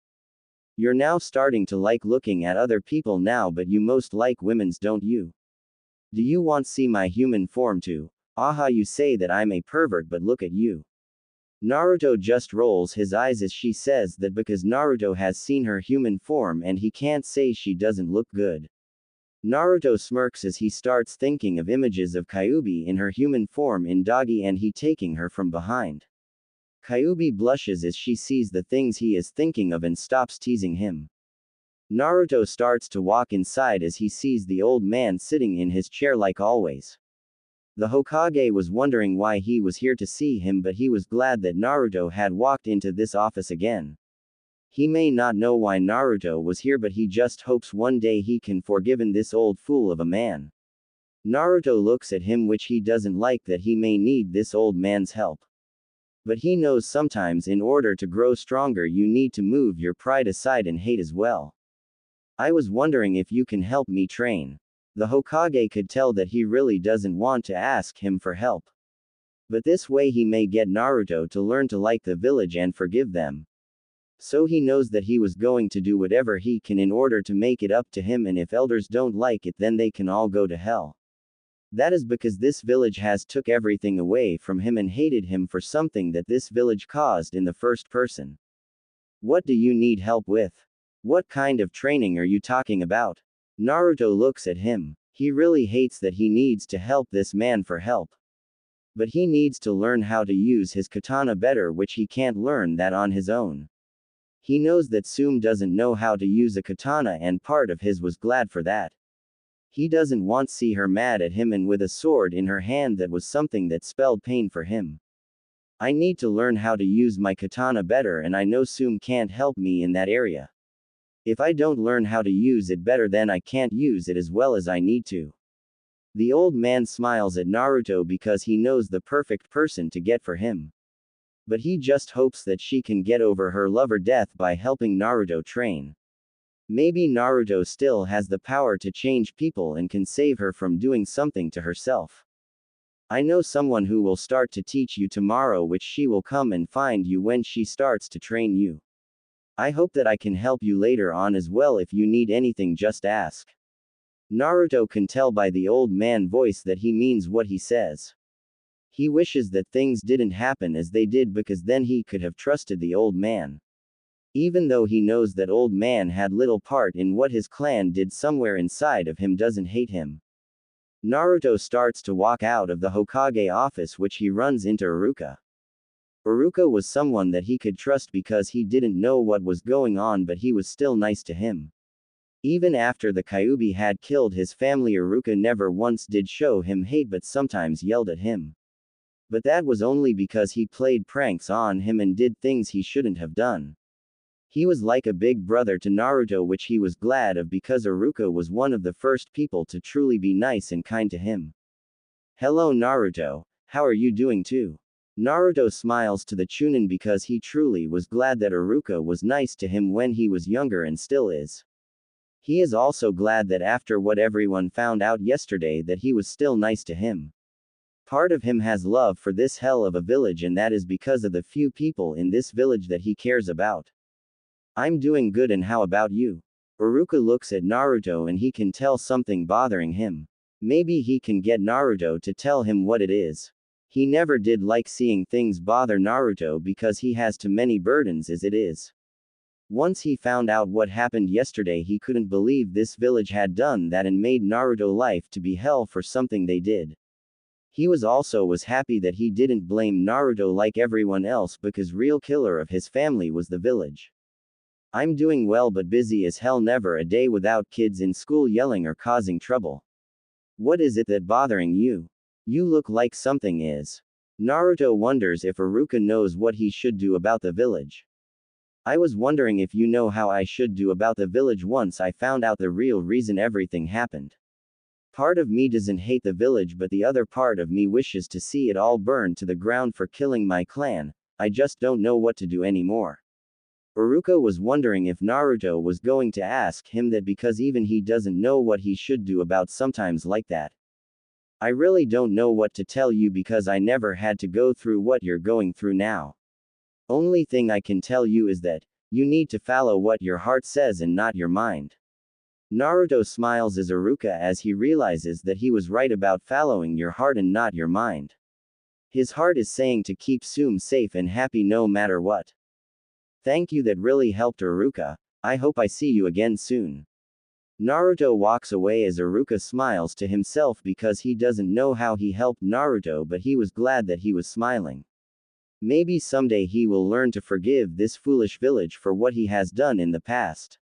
You're now starting to like looking at other people now, but you most like women's, don't you? Do you want see my human form too? Aha, you say that I'm a pervert, but look at you. Naruto just rolls his eyes as she says that because Naruto has seen her human form and he can't say she doesn't look good. Naruto smirks as he starts thinking of images of Kyuubi in her human form in Doggy and he taking her from behind. Kyuubi blushes as she sees the things he is thinking of and stops teasing him. Naruto starts to walk inside as he sees the old man sitting in his chair like always. The Hokage was wondering why he was here to see him, but he was glad that Naruto had walked into this office again. He may not know why Naruto was here, but he just hopes one day he can forgiven this old fool of a man. Naruto looks at him, which he doesn't like that he may need this old man's help. But he knows sometimes in order to grow stronger you need to move your pride aside and hate as well. I was wondering if you can help me train. The Hokage could tell that he really doesn't want to ask him for help. But this way he may get Naruto to learn to like the village and forgive them. So he knows that he was going to do whatever he can in order to make it up to him, and if elders don't like it then they can all go to hell. That is because this village has took everything away from him and hated him for something that this village caused in the first person. What do you need help with? What kind of training are you talking about? Naruto looks at him. He really hates that he needs to help this man for help. But he needs to learn how to use his katana better, which he can't learn that on his own. He knows that Tsume doesn't know how to use a katana and part of his was glad for that. He doesn't want to see her mad at him and with a sword in her hand that was something that spelled pain for him. I need to learn how to use my katana better, and I know Tsume can't help me in that area. If I don't learn how to use it better then I can't use it as well as I need to. The old man smiles at Naruto because he knows the perfect person to get for him. But he just hopes that she can get over her love or death by helping Naruto train. Maybe Naruto still has the power to change people and can save her from doing something to herself. I know someone who will start to teach you tomorrow, which she will come and find you when she starts to train you. I hope that I can help you later on as well. If you need anything just ask. Naruto can tell by the old man voice that he means what he says. He wishes that things didn't happen as they did because then he could have trusted the old man. Even though he knows that old man had little part in what his clan did, somewhere inside of him doesn't hate him. Naruto starts to walk out of the Hokage office, which he runs into Iruka. Iruka was someone that he could trust because he didn't know what was going on, but he was still nice to him. Even after the Kyuubi had killed his family, Iruka never once did show him hate but sometimes yelled at him. But that was only because he played pranks on him and did things he shouldn't have done. He was like a big brother to Naruto, which he was glad of because Iruka was one of the first people to truly be nice and kind to him. Hello Naruto, how are you doing too? Naruto smiles to the Chunin because he truly was glad that Iruka was nice to him when he was younger and still is. He is also glad that after what everyone found out yesterday that he was still nice to him. Part of him has love for this hell of a village, and that is because of the few people in this village that he cares about. I'm doing good, and how about you? Iruka looks at Naruto and he can tell something bothering him. Maybe he can get Naruto to tell him what it is. He never did like seeing things bother Naruto because he has too many burdens as it is. Once he found out what happened yesterday, he couldn't believe this village had done that and made Naruto life to be hell for something they did. He was happy that he didn't blame Naruto like everyone else because real killer of his family was the village. I'm doing well but busy as hell, never a day without kids in school yelling or causing trouble. What is it that bothering you? You look like something is. Naruto wonders if Iruka knows what he should do about the village. I was wondering if you know how I should do about the village once I found out the real reason everything happened. Part of me doesn't hate the village, but the other part of me wishes to see it all burn to the ground for killing my clan. I just don't know what to do anymore. Iruka was wondering if Naruto was going to ask him that because even he doesn't know what he should do about sometimes like that. I really don't know what to tell you because I never had to go through what you're going through now. Only thing I can tell you is that you need to follow what your heart says and not your mind. Naruto smiles as Iruka as he realizes that he was right about following your heart and not your mind. His heart is saying to keep Tsume safe and happy no matter what. Thank you, that really helped Iruka. I hope I see you again soon. Naruto walks away as Iruka smiles to himself because he doesn't know how he helped Naruto, but he was glad that he was smiling. Maybe someday he will learn to forgive this foolish village for what he has done in the past.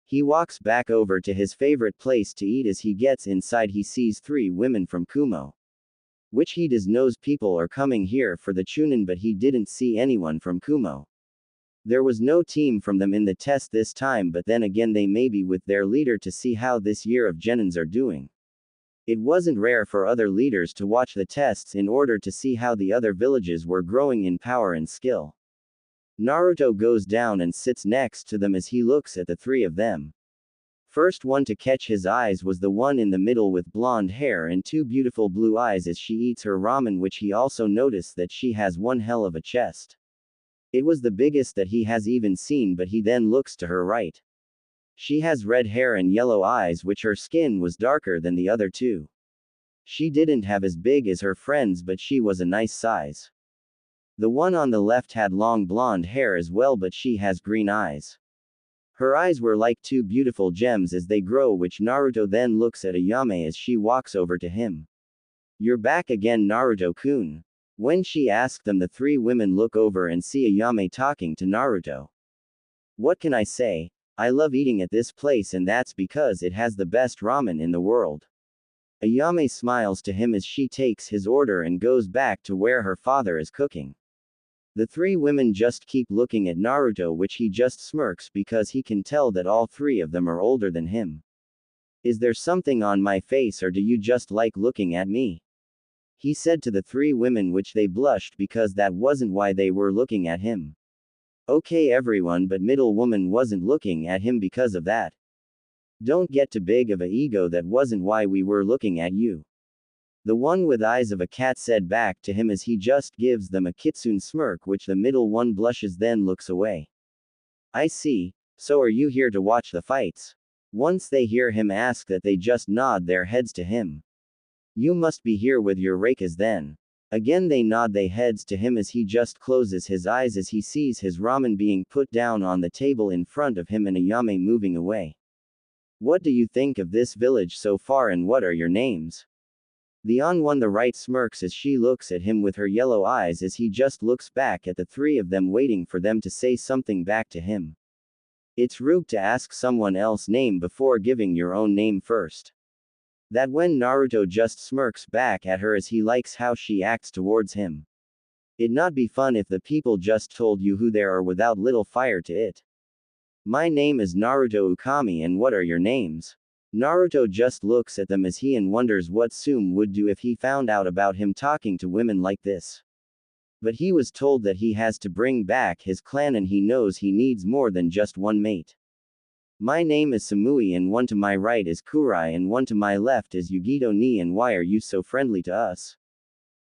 He walks back over to his favorite place to eat. As he gets inside, he sees 3 women from Kumo. Which he does knows people are coming here for the Chunin, but he didn't see anyone from Kumo. There was no team from them in the test this time, but then again they may be with their leader to see how this year of Genins are doing. It wasn't rare for other leaders to watch the tests in order to see how the other villages were growing in power and skill. Naruto goes down and sits next to them as he looks at the 3 of them. First one to catch his eyes was the one in the middle with blonde hair and 2 beautiful blue eyes as she eats her ramen, which he also noticed that she has one hell of a chest. It was the biggest that he has even seen, but he then looks to her right. She has red hair and yellow eyes, which her skin was darker than the other 2. She didn't have as big as her friends, but she was a nice size. The one on the left had long blonde hair as well, but she has green eyes. Her eyes were like 2 beautiful gems as they grow, which Naruto then looks at Ayame as she walks over to him. You're back again, Naruto-kun. When she asked them, the 3 women look over and see Ayame talking to Naruto. What can I say? I love eating at this place, and that's because it has the best ramen in the world. Ayame smiles to him as she takes his order and goes back to where her father is cooking. The 3 women just keep looking at Naruto, which he just smirks because he can tell that all 3 of them are older than him. Is there something on my face, or do you just like looking at me? He said to the 3 women, which they blushed because that wasn't why they were looking at him. Okay everyone, but middle woman wasn't looking at him because of that. Don't get too big of a ego, that wasn't why we were looking at you. The one with eyes of a cat said back to him as he just gives them a kitsune smirk, which the middle one blushes then looks away. I see, so are you here to watch the fights? Once they hear him ask that, they just nod their heads to him. You must be here with your rakas then. Again they nod their heads to him as he just closes his eyes as he sees his ramen being put down on the table in front of him and Ayame moving away. What do you think of this village so far, and what are your names? The on one the right smirks as she looks at him with her yellow eyes as he just looks back at the 3 of them, waiting for them to say something back to him. It's rude to ask someone else's name before giving your own name first. That when Naruto just smirks back at her as he likes how she acts towards him. It'd not be fun if the people just told you who they are without little fire to it. My name is Naruto Ukami, and what are your names? Naruto just looks at them as he and wonders what Tsume would do if he found out about him talking to women like this. But he was told that he has to bring back his clan, and he knows he needs more than just one mate. My name is Samui, and one to my right is Kurai, and one to my left is Yugito ni, and why are you so friendly to us?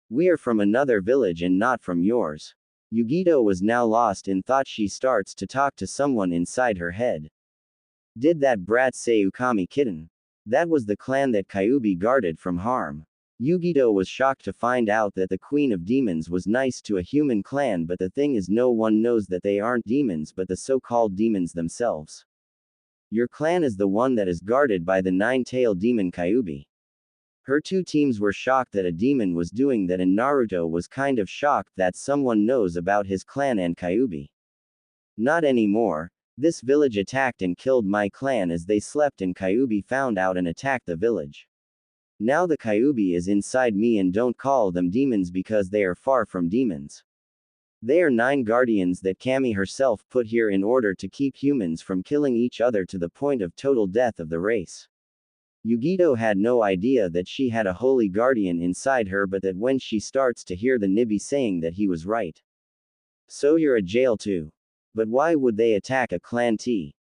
We are from another village and not from yours. Yugito was now lost in thought. She starts to talk to someone inside her head. Did that brat say Ukami kitten? That was the clan that Kyuubi guarded from harm. Yugito was shocked to find out that the Queen of Demons was nice to a human clan, but the thing is, no one knows that they aren't demons but the so-called demons themselves. Your clan is the one that is guarded by the 9-tailed demon Kyuubi. Her 2 teams were shocked that a demon was doing that, and Naruto was kind of shocked that someone knows about his clan and Kyuubi. Not anymore. This village attacked and killed my clan as they slept and Kyuubi found out and attacked the village. Now the Kyuubi is inside me and don't call them demons because they are far from demons. They are 9 guardians that Kami herself put here in order to keep humans from killing each other to the point of total death of the race. Yugito had no idea that she had a holy guardian inside her, but that when she starts to hear the Nibi saying that he was right. So you're a jail too. But why would they attack a clan T?